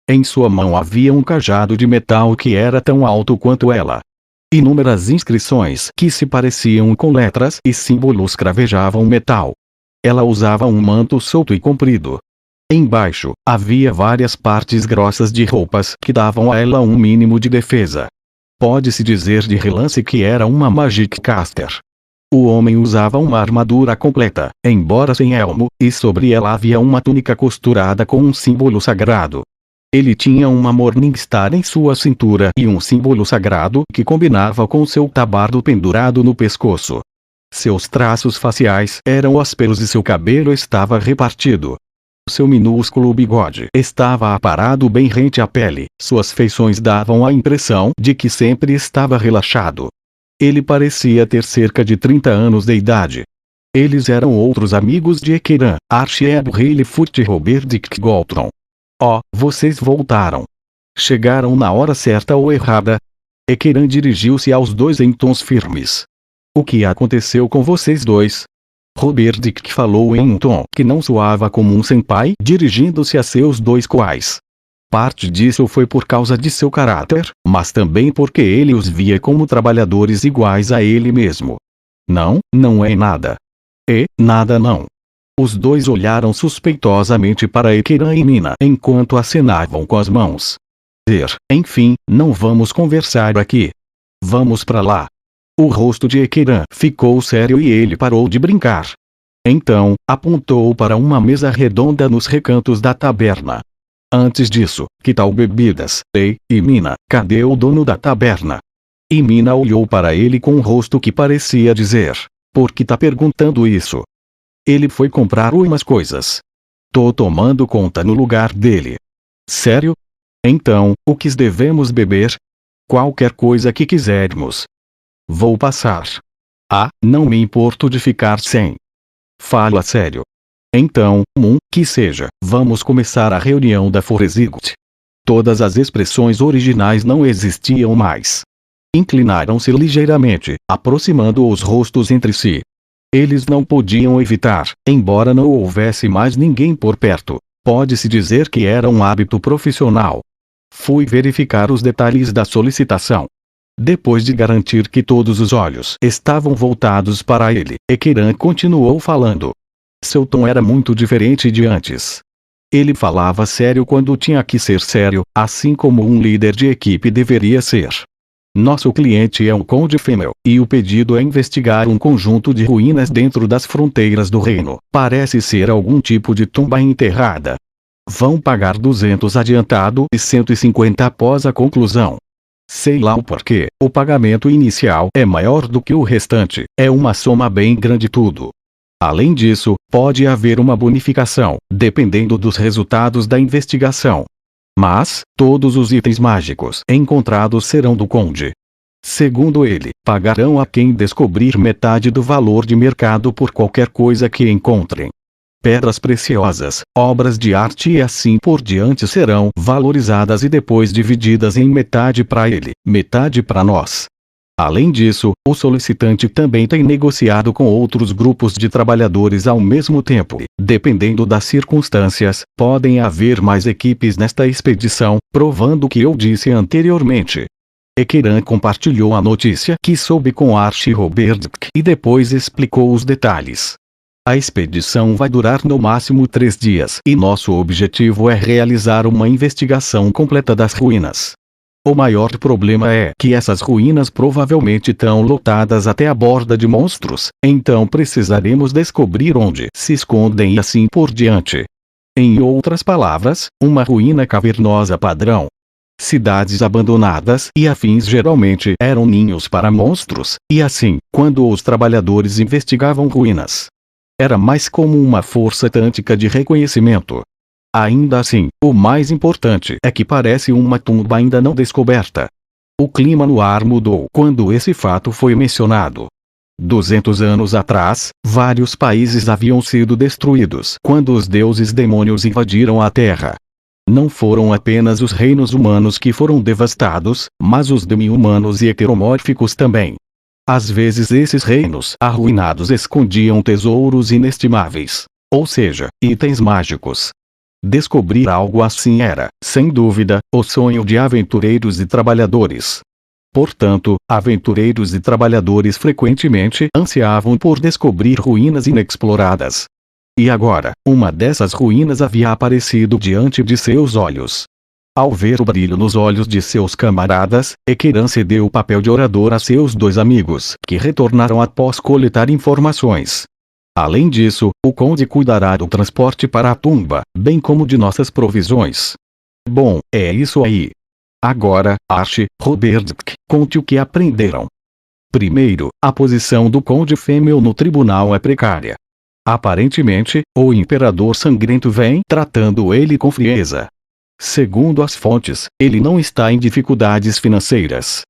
Em sua mão havia um cajado de metal que era tão alto quanto ela. Inúmeras inscrições que se pareciam com letras e símbolos cravejavam o metal. Ela usava um manto solto e comprido. Embaixo, havia várias partes grossas de roupas que davam a ela um mínimo de defesa. Pode-se dizer de relance que era uma Magic Caster. O homem usava uma armadura completa, embora sem elmo, e sobre ela havia uma túnica costurada com um símbolo sagrado. Ele tinha uma Morningstar em sua cintura e um símbolo sagrado que combinava com seu tabardo pendurado no pescoço. Seus traços faciais eram ásperos e seu cabelo estava repartido. Seu minúsculo bigode estava aparado bem rente à pele, suas feições davam a impressão de que sempre estava relaxado. Ele parecia ter cerca de 30 anos de idade. Eles eram outros amigos de Ekeran, Archie Haleyfoot e Robert Dick Galtron. Oh, vocês voltaram. Chegaram na hora certa ou errada? Ekeran dirigiu-se aos dois em tons firmes. O que aconteceu com vocês dois? Robert Dick falou em um tom que não soava como um senpai, dirigindo-se a seus dois quais. Parte disso foi por causa de seu caráter, mas também porque ele os via como trabalhadores iguais a ele mesmo. Não, não é nada. Nada não. Os dois olharam suspeitosamente para Ekeran e Mina enquanto acenavam com as mãos. Enfim, não vamos conversar aqui. Vamos para lá. O rosto de Ekeran ficou sério e ele parou de brincar. Então, apontou para uma mesa redonda nos recantos da taberna. Antes disso, que tal bebidas? Ei, e Mina, cadê o dono da taberna? E Mina olhou para ele com um rosto que parecia dizer: por que tá perguntando isso? Ele foi comprar umas coisas. Tô tomando conta no lugar dele. Sério? Então, o que devemos beber? Qualquer coisa que quisermos. Vou passar. Não me importo de ficar sem. Fala sério. Então, que seja, vamos começar a reunião da Foresigut. Todas as expressões originais não existiam mais. Inclinaram-se ligeiramente, aproximando os rostos entre si. Eles não podiam evitar, embora não houvesse mais ninguém por perto. Pode-se dizer que era um hábito profissional. Fui verificar os detalhes da solicitação. Depois de garantir que todos os olhos estavam voltados para ele, Ekeran continuou falando. Seu tom era muito diferente de antes. Ele falava sério quando tinha que ser sério, assim como um líder de equipe deveria ser. Nosso cliente é um Conde Femel, e o pedido é investigar um conjunto de ruínas dentro das fronteiras do reino. Parece ser algum tipo de tumba enterrada. Vão pagar 200 adiantado e 150 após a conclusão. Sei lá o porquê, o pagamento inicial é maior do que o restante, é uma soma bem grande tudo. Além disso, pode haver uma bonificação, dependendo dos resultados da investigação. Mas, todos os itens mágicos encontrados serão do Conde. Segundo ele, pagarão a quem descobrir metade do valor de mercado por qualquer coisa que encontrem. Pedras preciosas, obras de arte e assim por diante serão valorizadas e depois divididas em metade para ele, metade para nós. Além disso, o solicitante também tem negociado com outros grupos de trabalhadores ao mesmo tempo. Dependendo das circunstâncias, podem haver mais equipes nesta expedição, provando o que eu disse anteriormente. Ekiran compartilhou a notícia que soube com Archie Robertk e depois explicou os detalhes. A expedição vai durar no máximo 3 dias e nosso objetivo é realizar uma investigação completa das ruínas. O maior problema é que essas ruínas provavelmente estão lotadas até a borda de monstros, então precisaremos descobrir onde se escondem e assim por diante. Em outras palavras, uma ruína cavernosa padrão. Cidades abandonadas e afins geralmente eram ninhos para monstros, e assim, quando os trabalhadores investigavam ruínas, era mais como uma força tântica de reconhecimento. Ainda assim, o mais importante é que parece uma tumba ainda não descoberta. O clima no ar mudou quando esse fato foi mencionado. 200 anos atrás, vários países haviam sido destruídos quando os deuses demônios invadiram a Terra. Não foram apenas os reinos humanos que foram devastados, mas os demi-humanos e heteromórficos também. Às vezes esses reinos arruinados escondiam tesouros inestimáveis, ou seja, itens mágicos. Descobrir algo assim era, sem dúvida, o sonho de aventureiros e trabalhadores. Portanto, aventureiros e trabalhadores frequentemente ansiavam por descobrir ruínas inexploradas. E agora, uma dessas ruínas havia aparecido diante de seus olhos. Ao ver o brilho nos olhos de seus camaradas, Ekiran cedeu o papel de orador a seus 2 amigos, que retornaram após coletar informações. Além disso, o conde cuidará do transporte para a tumba, bem como de nossas provisões. Bom, é isso aí. Agora, Archie, Robertk, conte o que aprenderam. Primeiro, a posição do conde Femel no tribunal é precária. Aparentemente, o imperador sangrento vem tratando ele com frieza. Segundo as fontes, ele não está em dificuldades financeiras.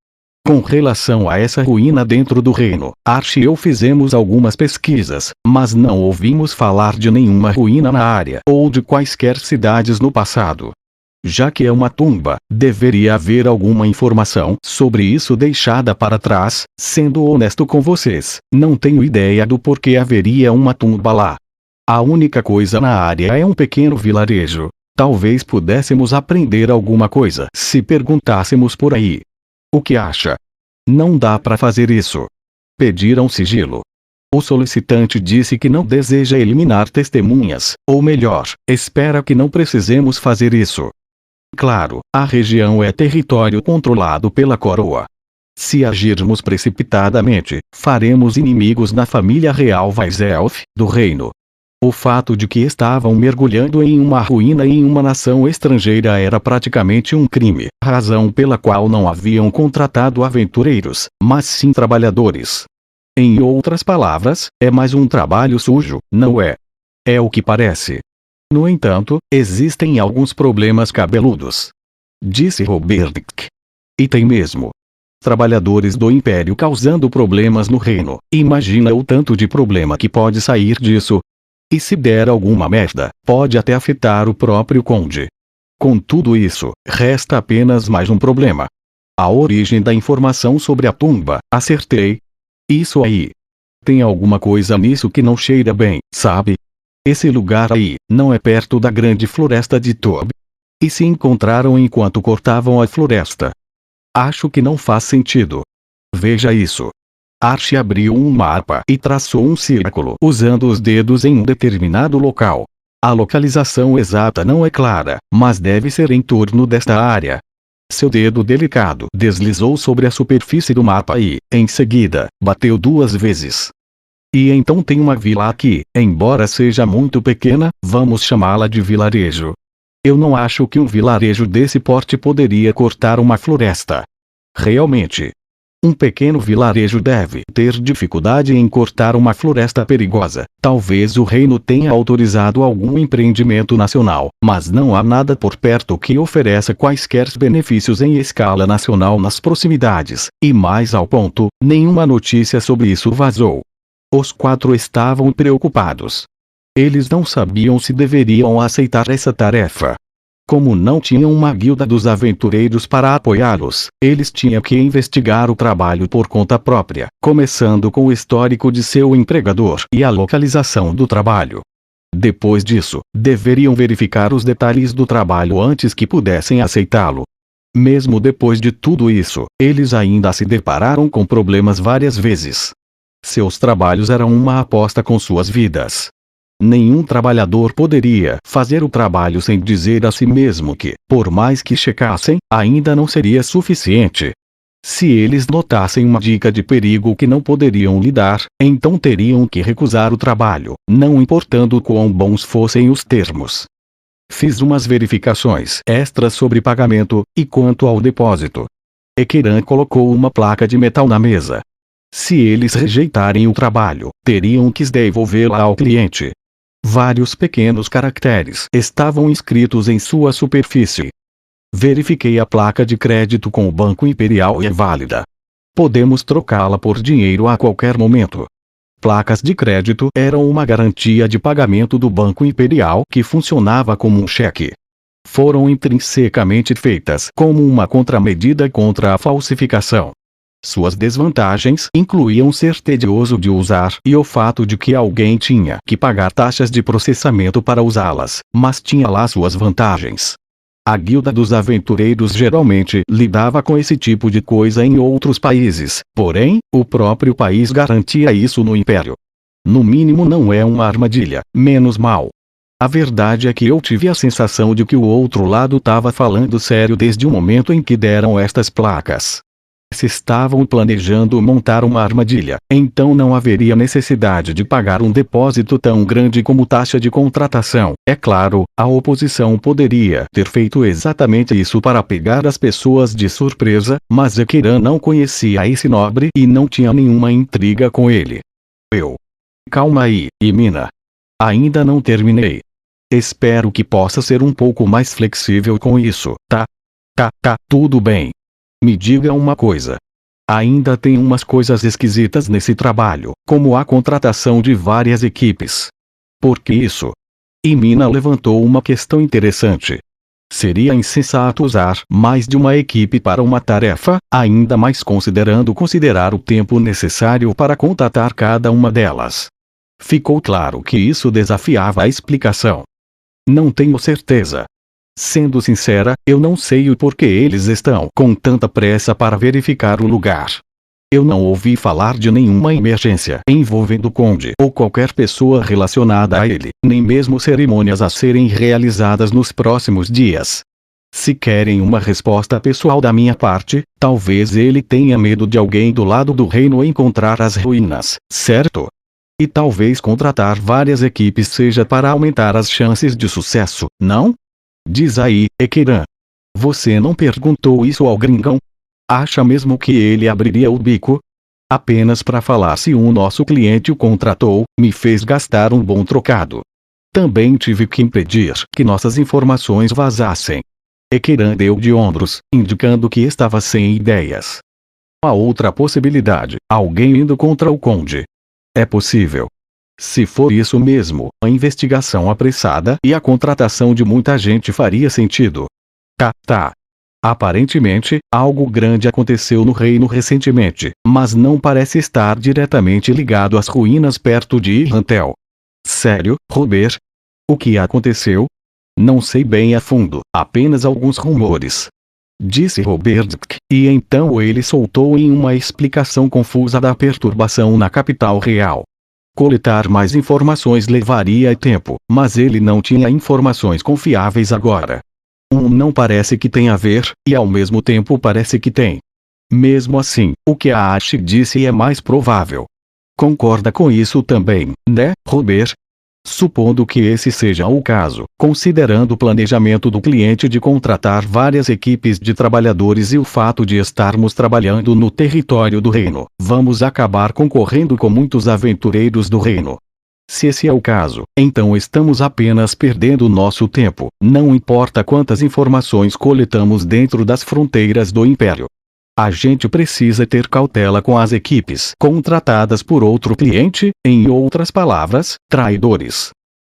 Com relação a essa ruína dentro do reino, Archie e eu fizemos algumas pesquisas, mas não ouvimos falar de nenhuma ruína na área ou de quaisquer cidades no passado. Já que é uma tumba, deveria haver alguma informação sobre isso deixada para trás. Sendo honesto com vocês, não tenho ideia do porquê haveria uma tumba lá. A única coisa na área é um pequeno vilarejo. Talvez pudéssemos aprender alguma coisa se perguntássemos por aí. O que acha? Não dá para fazer isso. Pediram sigilo. O solicitante disse que não deseja eliminar testemunhas, ou melhor, espera que não precisemos fazer isso. Claro, a região é território controlado pela coroa. Se agirmos precipitadamente, faremos inimigos na família real Weiself, do reino. O fato de que estavam mergulhando em uma ruína em uma nação estrangeira era praticamente um crime, razão pela qual não haviam contratado aventureiros, mas sim trabalhadores. Em outras palavras, é mais um trabalho sujo, não é? É o que parece. No entanto, existem alguns problemas cabeludos. Disse Robertk. E tem mesmo. Trabalhadores do Império causando problemas no reino. Imagina o tanto de problema que pode sair disso. E se der alguma merda, pode até afetar o próprio conde. Com tudo isso, resta apenas mais um problema. A origem da informação sobre a tumba, acertei. Isso aí. Tem alguma coisa nisso que não cheira bem, sabe? Esse lugar aí, não é perto da grande floresta de Tob? E se encontraram enquanto cortavam a floresta? Acho que não faz sentido. Veja isso. Archie abriu um mapa e traçou um círculo usando os dedos em um determinado local. A localização exata não é clara, mas deve ser em torno desta área. Seu dedo delicado deslizou sobre a superfície do mapa e, em seguida, bateu 2 vezes. E então tem uma vila aqui, embora seja muito pequena, vamos chamá-la de vilarejo. Eu não acho que um vilarejo desse porte poderia cortar uma floresta. Realmente. Um pequeno vilarejo deve ter dificuldade em cortar uma floresta perigosa. Talvez o reino tenha autorizado algum empreendimento nacional, mas não há nada por perto que ofereça quaisquer benefícios em escala nacional nas proximidades, e mais ao ponto, nenhuma notícia sobre isso vazou. Os 4 estavam preocupados. Eles não sabiam se deveriam aceitar essa tarefa. Como não tinham uma guilda dos aventureiros para apoiá-los, eles tinham que investigar o trabalho por conta própria, começando com o histórico de seu empregador e a localização do trabalho. Depois disso, deveriam verificar os detalhes do trabalho antes que pudessem aceitá-lo. Mesmo depois de tudo isso, eles ainda se depararam com problemas várias vezes. Seus trabalhos eram uma aposta com suas vidas. Nenhum trabalhador poderia fazer o trabalho sem dizer a si mesmo que, por mais que checassem, ainda não seria suficiente. Se eles notassem uma dica de perigo que não poderiam lidar, então teriam que recusar o trabalho, não importando quão bons fossem os termos. Fiz umas verificações extras sobre pagamento, e quanto ao depósito. Ekiran colocou uma placa de metal na mesa. Se eles rejeitarem o trabalho, teriam que devolvê-la ao cliente. Vários pequenos caracteres estavam escritos em sua superfície. Verifiquei a placa de crédito com o Banco Imperial e é válida. Podemos trocá-la por dinheiro a qualquer momento. Placas de crédito eram uma garantia de pagamento do Banco Imperial que funcionava como um cheque. Foram intrinsecamente feitas como uma contramedida contra a falsificação. Suas desvantagens incluíam ser tedioso de usar e o fato de que alguém tinha que pagar taxas de processamento para usá-las, mas tinha lá suas vantagens. A Guilda dos Aventureiros geralmente lidava com esse tipo de coisa em outros países, porém, o próprio país garantia isso no Império. No mínimo não é uma armadilha, menos mal. A verdade é que eu tive a sensação de que o outro lado estava falando sério desde o momento em que deram estas placas. Se estavam planejando montar uma armadilha, então não haveria necessidade de pagar um depósito tão grande como taxa de contratação. É claro, a oposição poderia ter feito exatamente isso para pegar as pessoas de surpresa, mas Ekiran não conhecia esse nobre e não tinha nenhuma intriga com ele. Calma aí, Imina. Ainda não terminei. Espero que possa ser um pouco mais flexível com isso, tá? Tudo bem. Me diga uma coisa. Ainda tem umas coisas esquisitas nesse trabalho, como a contratação de várias equipes. Por que isso? Imina levantou uma questão interessante. Seria insensato usar mais de uma equipe para uma tarefa, ainda mais considerar o tempo necessário para contatar cada uma delas. Ficou claro que isso desafiava a explicação. Não tenho certeza. Sendo sincera, eu não sei o porquê eles estão com tanta pressa para verificar o lugar. Eu não ouvi falar de nenhuma emergência envolvendo o Conde ou qualquer pessoa relacionada a ele, nem mesmo cerimônias a serem realizadas nos próximos dias. Se querem uma resposta pessoal da minha parte, talvez ele tenha medo de alguém do lado do reino encontrar as ruínas, certo? E talvez contratar várias equipes seja para aumentar as chances de sucesso, não? Diz aí, Ekiran. Você não perguntou isso ao gringão? Acha mesmo que ele abriria o bico? Apenas para falar se um nosso cliente o contratou, me fez gastar um bom trocado. Também tive que impedir que nossas informações vazassem. Ekiran deu de ombros, indicando que estava sem ideias. A outra possibilidade, alguém indo contra o Conde. É possível. Se for isso mesmo, a investigação apressada e a contratação de muita gente faria sentido. Aparentemente, algo grande aconteceu no reino recentemente, mas não parece estar diretamente ligado às ruínas perto de Irrantel. Sério, Robert? O que aconteceu? Não sei bem a fundo, apenas alguns rumores. Disse Robert, e então ele soltou em uma explicação confusa da perturbação na capital real. Coletar mais informações levaria tempo, mas ele não tinha informações confiáveis agora. Não parece que tem a ver, e ao mesmo tempo parece que tem. Mesmo assim, o que a Ash disse é mais provável. Concorda com isso também, né, Robert? Supondo que esse seja o caso, considerando o planejamento do cliente de contratar várias equipes de trabalhadores e o fato de estarmos trabalhando no território do reino, vamos acabar concorrendo com muitos aventureiros do reino. Se esse é o caso, então estamos apenas perdendo nosso tempo, não importa quantas informações coletamos dentro das fronteiras do Império. A gente precisa ter cautela com as equipes contratadas por outro cliente, em outras palavras, traidores.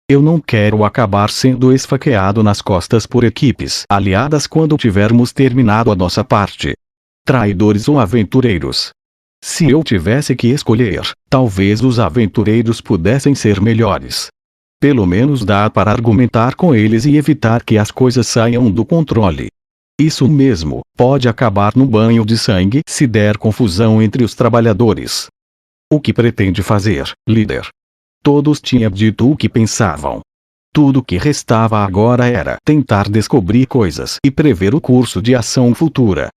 Eu não quero acabar sendo esfaqueado nas costas por equipes aliadas quando tivermos terminado a nossa parte. Traidores ou aventureiros? Se eu tivesse que escolher, talvez os aventureiros pudessem ser melhores. Pelo menos dá para argumentar com eles e evitar que as coisas saiam do controle. Isso mesmo, pode acabar num banho de sangue se der confusão entre os trabalhadores. O que pretende fazer, líder? Todos tinham dito o que pensavam. Tudo que restava agora era tentar descobrir coisas e prever o curso de ação futura.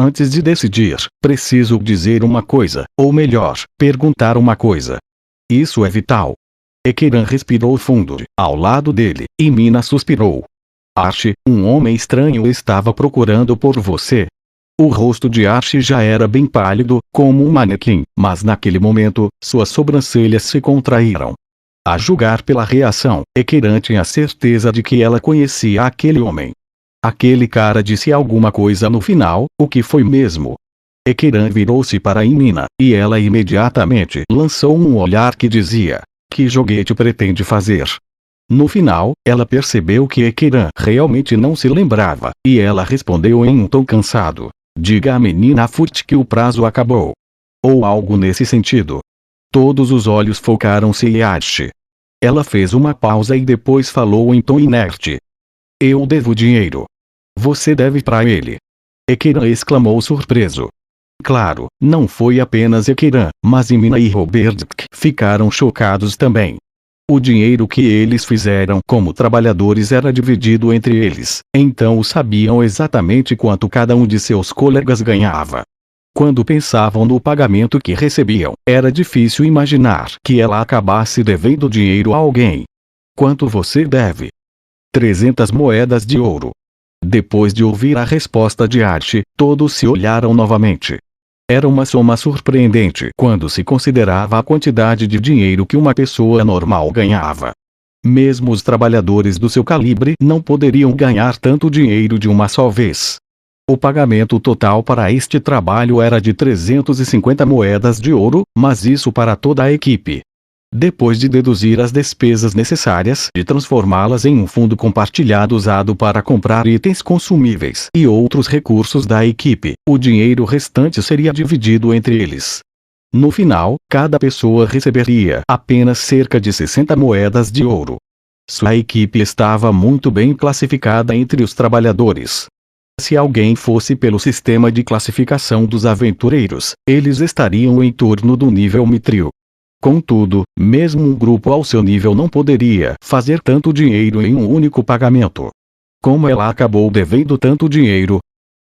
Antes de decidir, preciso dizer uma coisa, ou melhor, perguntar uma coisa. Isso é vital. Ekiran respirou fundo, ao lado dele, e Mina suspirou. Archie, um homem estranho estava procurando por você. O rosto de Archie já era bem pálido, como um manequim, mas naquele momento, suas sobrancelhas se contraíram. A julgar pela reação, Ekiran tinha certeza de que ela conhecia aquele homem. Aquele cara disse alguma coisa no final, o que foi mesmo? Ekiran virou-se para Mina, e ela imediatamente lançou um olhar que dizia: que joguete pretende fazer? No final, ela percebeu que Ekiran realmente não se lembrava, e ela respondeu em um tom cansado: diga à menina Furt que o prazo acabou. Ou algo nesse sentido. Todos os olhos focaram-se em Archie. Ela fez uma pausa e depois falou em tom inerte: eu devo dinheiro. Você deve para ele. Ekiran exclamou surpreso. Claro, não foi apenas Ekiran, mas Mina e Roberdk ficaram chocados também. O dinheiro que eles fizeram como trabalhadores era dividido entre eles, então sabiam exatamente quanto cada um de seus colegas ganhava. Quando pensavam no pagamento que recebiam, era difícil imaginar que ela acabasse devendo dinheiro a alguém. Quanto você deve? 300 moedas de ouro. Depois de ouvir a resposta de Archie, todos se olharam novamente. Era uma soma surpreendente quando se considerava a quantidade de dinheiro que uma pessoa normal ganhava. Mesmo os trabalhadores do seu calibre não poderiam ganhar tanto dinheiro de uma só vez. O pagamento total para este trabalho era de 350 moedas de ouro, mas isso para toda a equipe. Depois de deduzir as despesas necessárias e transformá-las em um fundo compartilhado usado para comprar itens consumíveis e outros recursos da equipe, o dinheiro restante seria dividido entre eles. No final, cada pessoa receberia apenas cerca de 60 moedas de ouro. Sua equipe estava muito bem classificada entre os trabalhadores. Se alguém fosse pelo sistema de classificação dos aventureiros, eles estariam em torno do nível Mithril. Contudo, mesmo um grupo ao seu nível não poderia fazer tanto dinheiro em um único pagamento. Como ela acabou devendo tanto dinheiro?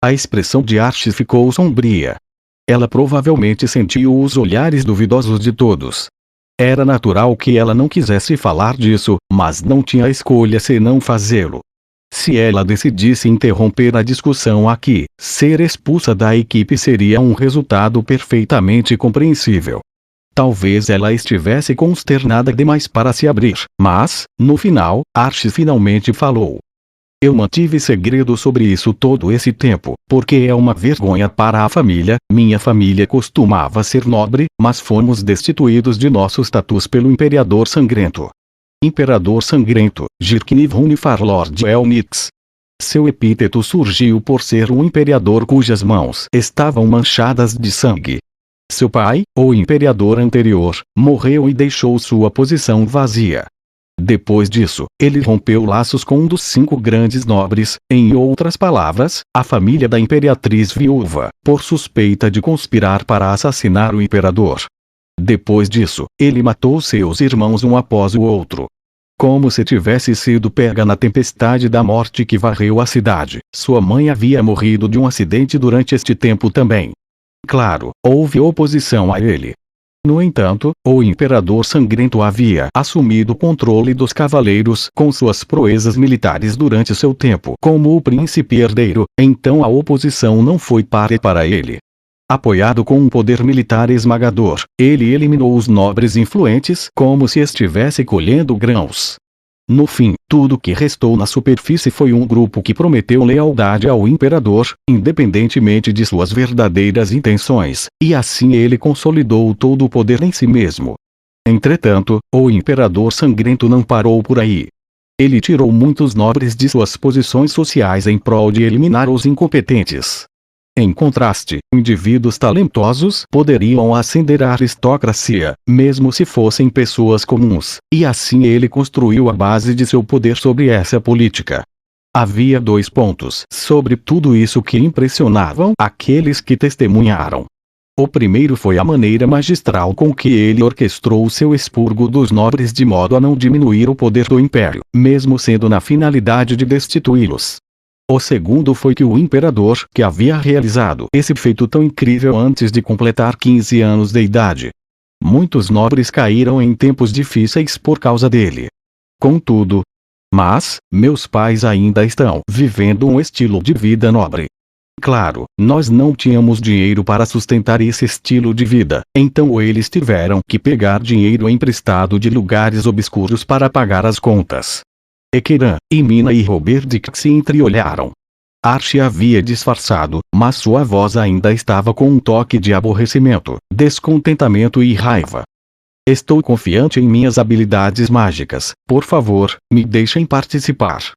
A expressão de Archie ficou sombria. Ela provavelmente sentiu os olhares duvidosos de todos. Era natural que ela não quisesse falar disso, mas não tinha escolha senão fazê-lo. Se ela decidisse interromper a discussão aqui, ser expulsa da equipe seria um resultado perfeitamente compreensível. Talvez ela estivesse consternada demais para se abrir, mas, no final, Archie finalmente falou. Eu mantive segredo sobre isso todo esse tempo, porque é uma vergonha para a família. Minha família costumava ser nobre, mas fomos destituídos de nosso status pelo Imperador Sangrento. Imperador Sangrento, Jirkniv Unifarlord Elnix. Seu epíteto surgiu por ser um imperador cujas mãos estavam manchadas de sangue. Seu pai, o imperador anterior, morreu e deixou sua posição vazia. Depois disso, ele rompeu laços com um dos 5 grandes nobres, em outras palavras, a família da imperatriz viúva, por suspeita de conspirar para assassinar o imperador. Depois disso, ele matou seus irmãos um após o outro. Como se tivesse sido pega na tempestade da morte que varreu a cidade, sua mãe havia morrido de um acidente durante este tempo também. Claro, houve oposição a ele. No entanto, o Imperador Sangrento havia assumido o controle dos cavaleiros com suas proezas militares durante seu tempo como o príncipe herdeiro, então a oposição não foi para ele. Apoiado com um poder militar esmagador, ele eliminou os nobres influentes como se estivesse colhendo grãos. No fim, tudo que restou na superfície foi um grupo que prometeu lealdade ao imperador, independentemente de suas verdadeiras intenções, e assim ele consolidou todo o poder em si mesmo. Entretanto, o imperador sangrento não parou por aí. Ele tirou muitos nobres de suas posições sociais em prol de eliminar os incompetentes. Em contraste, indivíduos talentosos poderiam ascender à aristocracia, mesmo se fossem pessoas comuns, e assim ele construiu a base de seu poder sobre essa política. Havia 2 pontos sobre tudo isso que impressionavam aqueles que testemunharam. O primeiro foi a maneira magistral com que ele orquestrou o seu expurgo dos nobres de modo a não diminuir o poder do império, mesmo sendo na finalidade de destituí-los. O segundo foi que o imperador, que havia realizado esse feito tão incrível antes de completar 15 anos de idade. Muitos nobres caíram em tempos difíceis por causa dele. Contudo, meus pais ainda estão vivendo um estilo de vida nobre. Claro, nós não tínhamos dinheiro para sustentar esse estilo de vida, então eles tiveram que pegar dinheiro emprestado de lugares obscuros para pagar as contas. Ekeran, Mina e Robert Dick se entreolharam. Archie havia disfarçado, mas sua voz ainda estava com um toque de aborrecimento, descontentamento e raiva. Estou confiante em minhas habilidades mágicas, por favor, me deixem participar.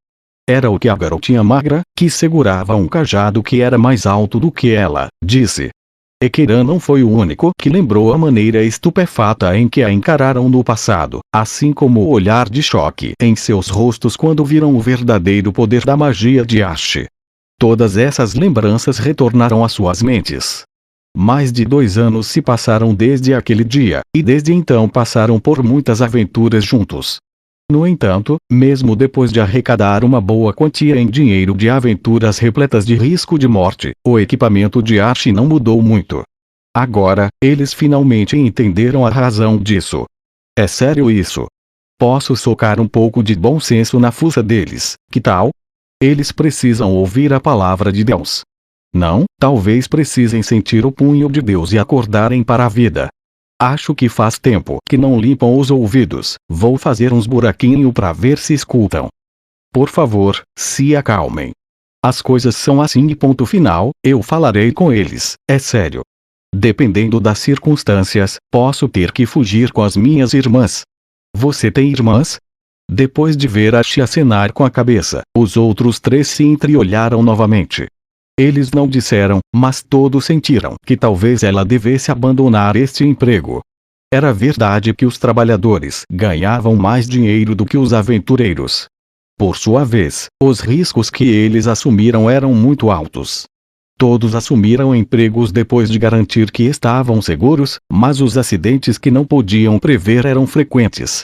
Era o que a garotinha magra, que segurava um cajado que era mais alto do que ela, disse. Ekeran não foi o único que lembrou a maneira estupefata em que a encararam no passado, assim como o olhar de choque em seus rostos quando viram o verdadeiro poder da magia de Archie. Todas essas lembranças retornaram às suas mentes. Mais de 2 anos se passaram desde aquele dia, e desde então passaram por muitas aventuras juntos. No entanto, mesmo depois de arrecadar uma boa quantia em dinheiro de aventuras repletas de risco de morte, o equipamento de Archie não mudou muito. Agora, eles finalmente entenderam a razão disso. É sério isso? Posso socar um pouco de bom senso na fuça deles, que tal? Eles precisam ouvir a palavra de Deus. Não, talvez precisem sentir o punho de Deus e acordarem para a vida. Acho que faz tempo que não limpam os ouvidos, vou fazer uns buraquinhos para ver se escutam. Por favor, se acalmem. As coisas são assim e ponto final, eu falarei com eles, é sério. Dependendo das circunstâncias, posso ter que fugir com as minhas irmãs. Você tem irmãs? Depois de ver Archie acenar com a cabeça, os outros 3 se entreolharam novamente. Eles não disseram, mas todos sentiram que talvez ela devesse abandonar este emprego. Era verdade que os trabalhadores ganhavam mais dinheiro do que os aventureiros. Por sua vez, os riscos que eles assumiram eram muito altos. Todos assumiram empregos depois de garantir que estavam seguros, mas os acidentes que não podiam prever eram frequentes.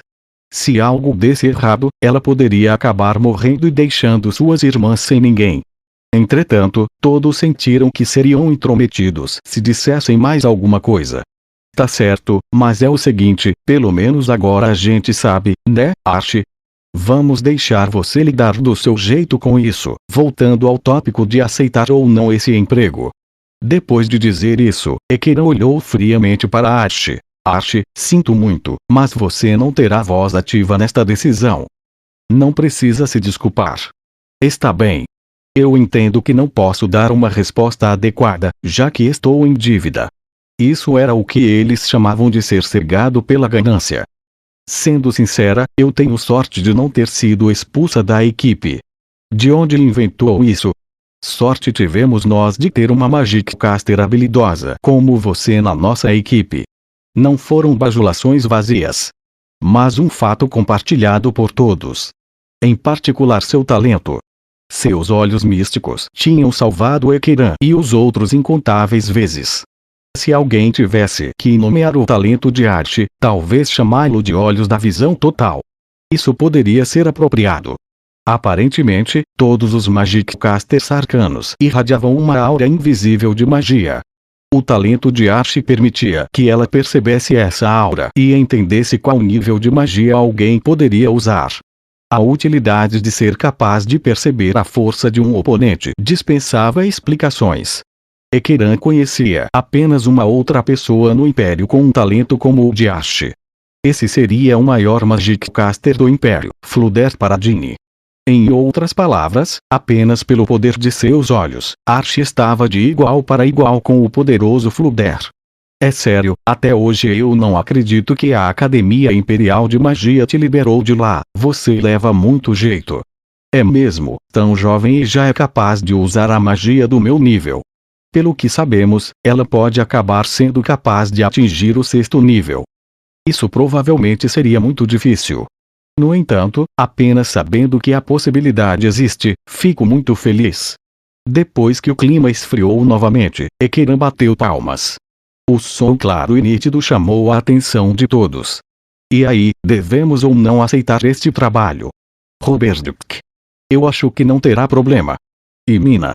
Se algo desse errado, ela poderia acabar morrendo e deixando suas irmãs sem ninguém. Entretanto, todos sentiram que seriam intrometidos se dissessem mais alguma coisa. Tá certo, mas é o seguinte, pelo menos agora a gente sabe, né, Archie? Vamos deixar você lidar do seu jeito com isso, voltando ao tópico de aceitar ou não esse emprego. Depois de dizer isso, Ekeran olhou friamente para Archie. Archie, sinto muito, mas você não terá voz ativa nesta decisão. Não precisa se desculpar. Está bem. Eu entendo que não posso dar uma resposta adequada, já que estou em dívida. Isso era o que eles chamavam de ser cegado pela ganância. Sendo sincera, eu tenho sorte de não ter sido expulsa da equipe. De onde inventou isso? Sorte tivemos nós de ter uma Magic Caster habilidosa como você na nossa equipe. Não foram bajulações vazias, mas um fato compartilhado por todos. Em particular seu talento. Seus olhos místicos tinham salvado Ekeran e os outros incontáveis vezes. Se alguém tivesse que nomear o talento de Archie, talvez chamá-lo de olhos da visão total. Isso poderia ser apropriado. Aparentemente, todos os Magic Casters arcanos irradiavam uma aura invisível de magia. O talento de Archie permitia que ela percebesse essa aura e entendesse qual nível de magia alguém poderia usar. A utilidade de ser capaz de perceber a força de um oponente dispensava explicações. Ekeran conhecia apenas uma outra pessoa no Império com um talento como o de Archie. Esse seria o maior Magic Caster do Império, Fluder Paradini. Em outras palavras, apenas pelo poder de seus olhos, Archie estava de igual para igual com o poderoso Fluder. É sério, até hoje eu não acredito que a Academia Imperial de Magia te liberou de lá, você leva muito jeito. É mesmo, tão jovem e já é capaz de usar a magia do meu nível. Pelo que sabemos, ela pode acabar sendo capaz de atingir o 6º nível. Isso provavelmente seria muito difícil. No entanto, apenas sabendo que a possibilidade existe, fico muito feliz. Depois que o clima esfriou novamente, Ekiran bateu palmas. O som claro e nítido chamou a atenção de todos. E aí, devemos ou não aceitar este trabalho? Robert Duke. Eu acho que não terá problema. E Mina?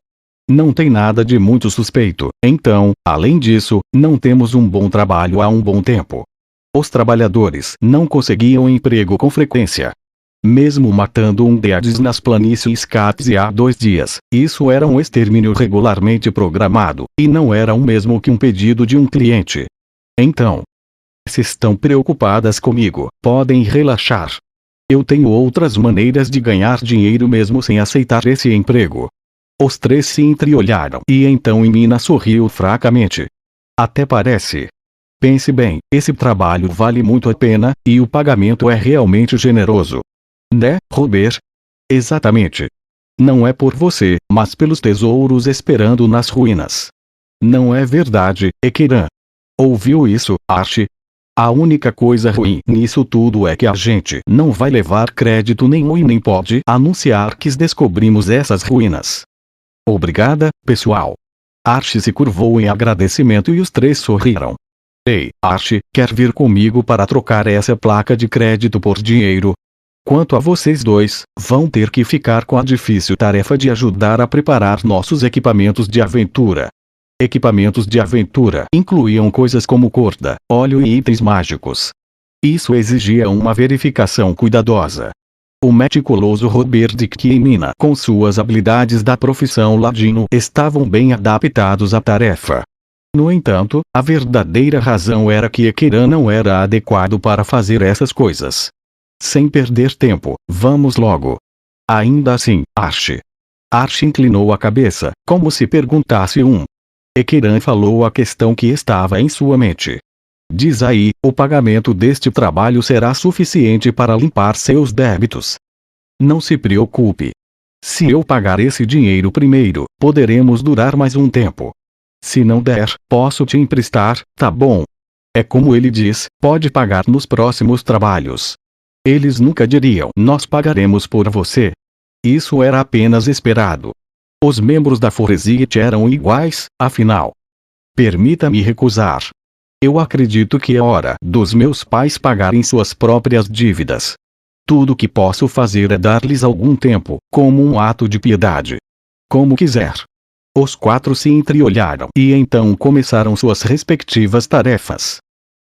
Não tem nada de muito suspeito, então, além disso, não temos um bom trabalho há um bom tempo. Os trabalhadores não conseguiam emprego com frequência. Mesmo matando um deades nas planícies Capes há 2 dias, isso era um extermínio regularmente programado, e não era o mesmo que um pedido de um cliente. Então, se estão preocupadas comigo, podem relaxar. Eu tenho outras maneiras de ganhar dinheiro mesmo sem aceitar esse emprego. Os 3 se entreolharam e então Mina sorriu fracamente. Até parece. Pense bem, esse trabalho vale muito a pena, e o pagamento é realmente generoso. Né, Robert? Exatamente. Não é por você, mas pelos tesouros esperando nas ruínas. Não é verdade, Ekiran? Ouviu isso, Archie? A única coisa ruim nisso tudo é que a gente não vai levar crédito nenhum e nem pode anunciar que descobrimos essas ruínas. Obrigada, pessoal. Archie se curvou em agradecimento e os 3 sorriram. Ei, Archie, quer vir comigo para trocar essa placa de crédito por dinheiro? Quanto a vocês 2, vão ter que ficar com a difícil tarefa de ajudar a preparar nossos equipamentos de aventura. Equipamentos de aventura incluíam coisas como corda, óleo e itens mágicos. Isso exigia uma verificação cuidadosa. O meticuloso Robert Dick e Mina, com suas habilidades da profissão ladino, estavam bem adaptados à tarefa. No entanto, a verdadeira razão era que Ekiran não era adequado para fazer essas coisas. Sem perder tempo, vamos logo. Ainda assim, Archie. Archie inclinou a cabeça, como se perguntasse Ekiran falou a questão que estava em sua mente. Diz aí, o pagamento deste trabalho será suficiente para limpar seus débitos. Não se preocupe. Se eu pagar esse dinheiro primeiro, poderemos durar mais um tempo. Se não der, posso te emprestar, tá bom? É como ele diz, pode pagar nos próximos trabalhos. Eles nunca diriam, nós pagaremos por você. Isso era apenas esperado. Os membros da Foresit eram iguais, afinal. Permita-me recusar. Eu acredito que é hora dos meus pais pagarem suas próprias dívidas. Tudo que posso fazer é dar-lhes algum tempo, como um ato de piedade. Como quiser. Os 4 se entreolharam e então começaram suas respectivas tarefas.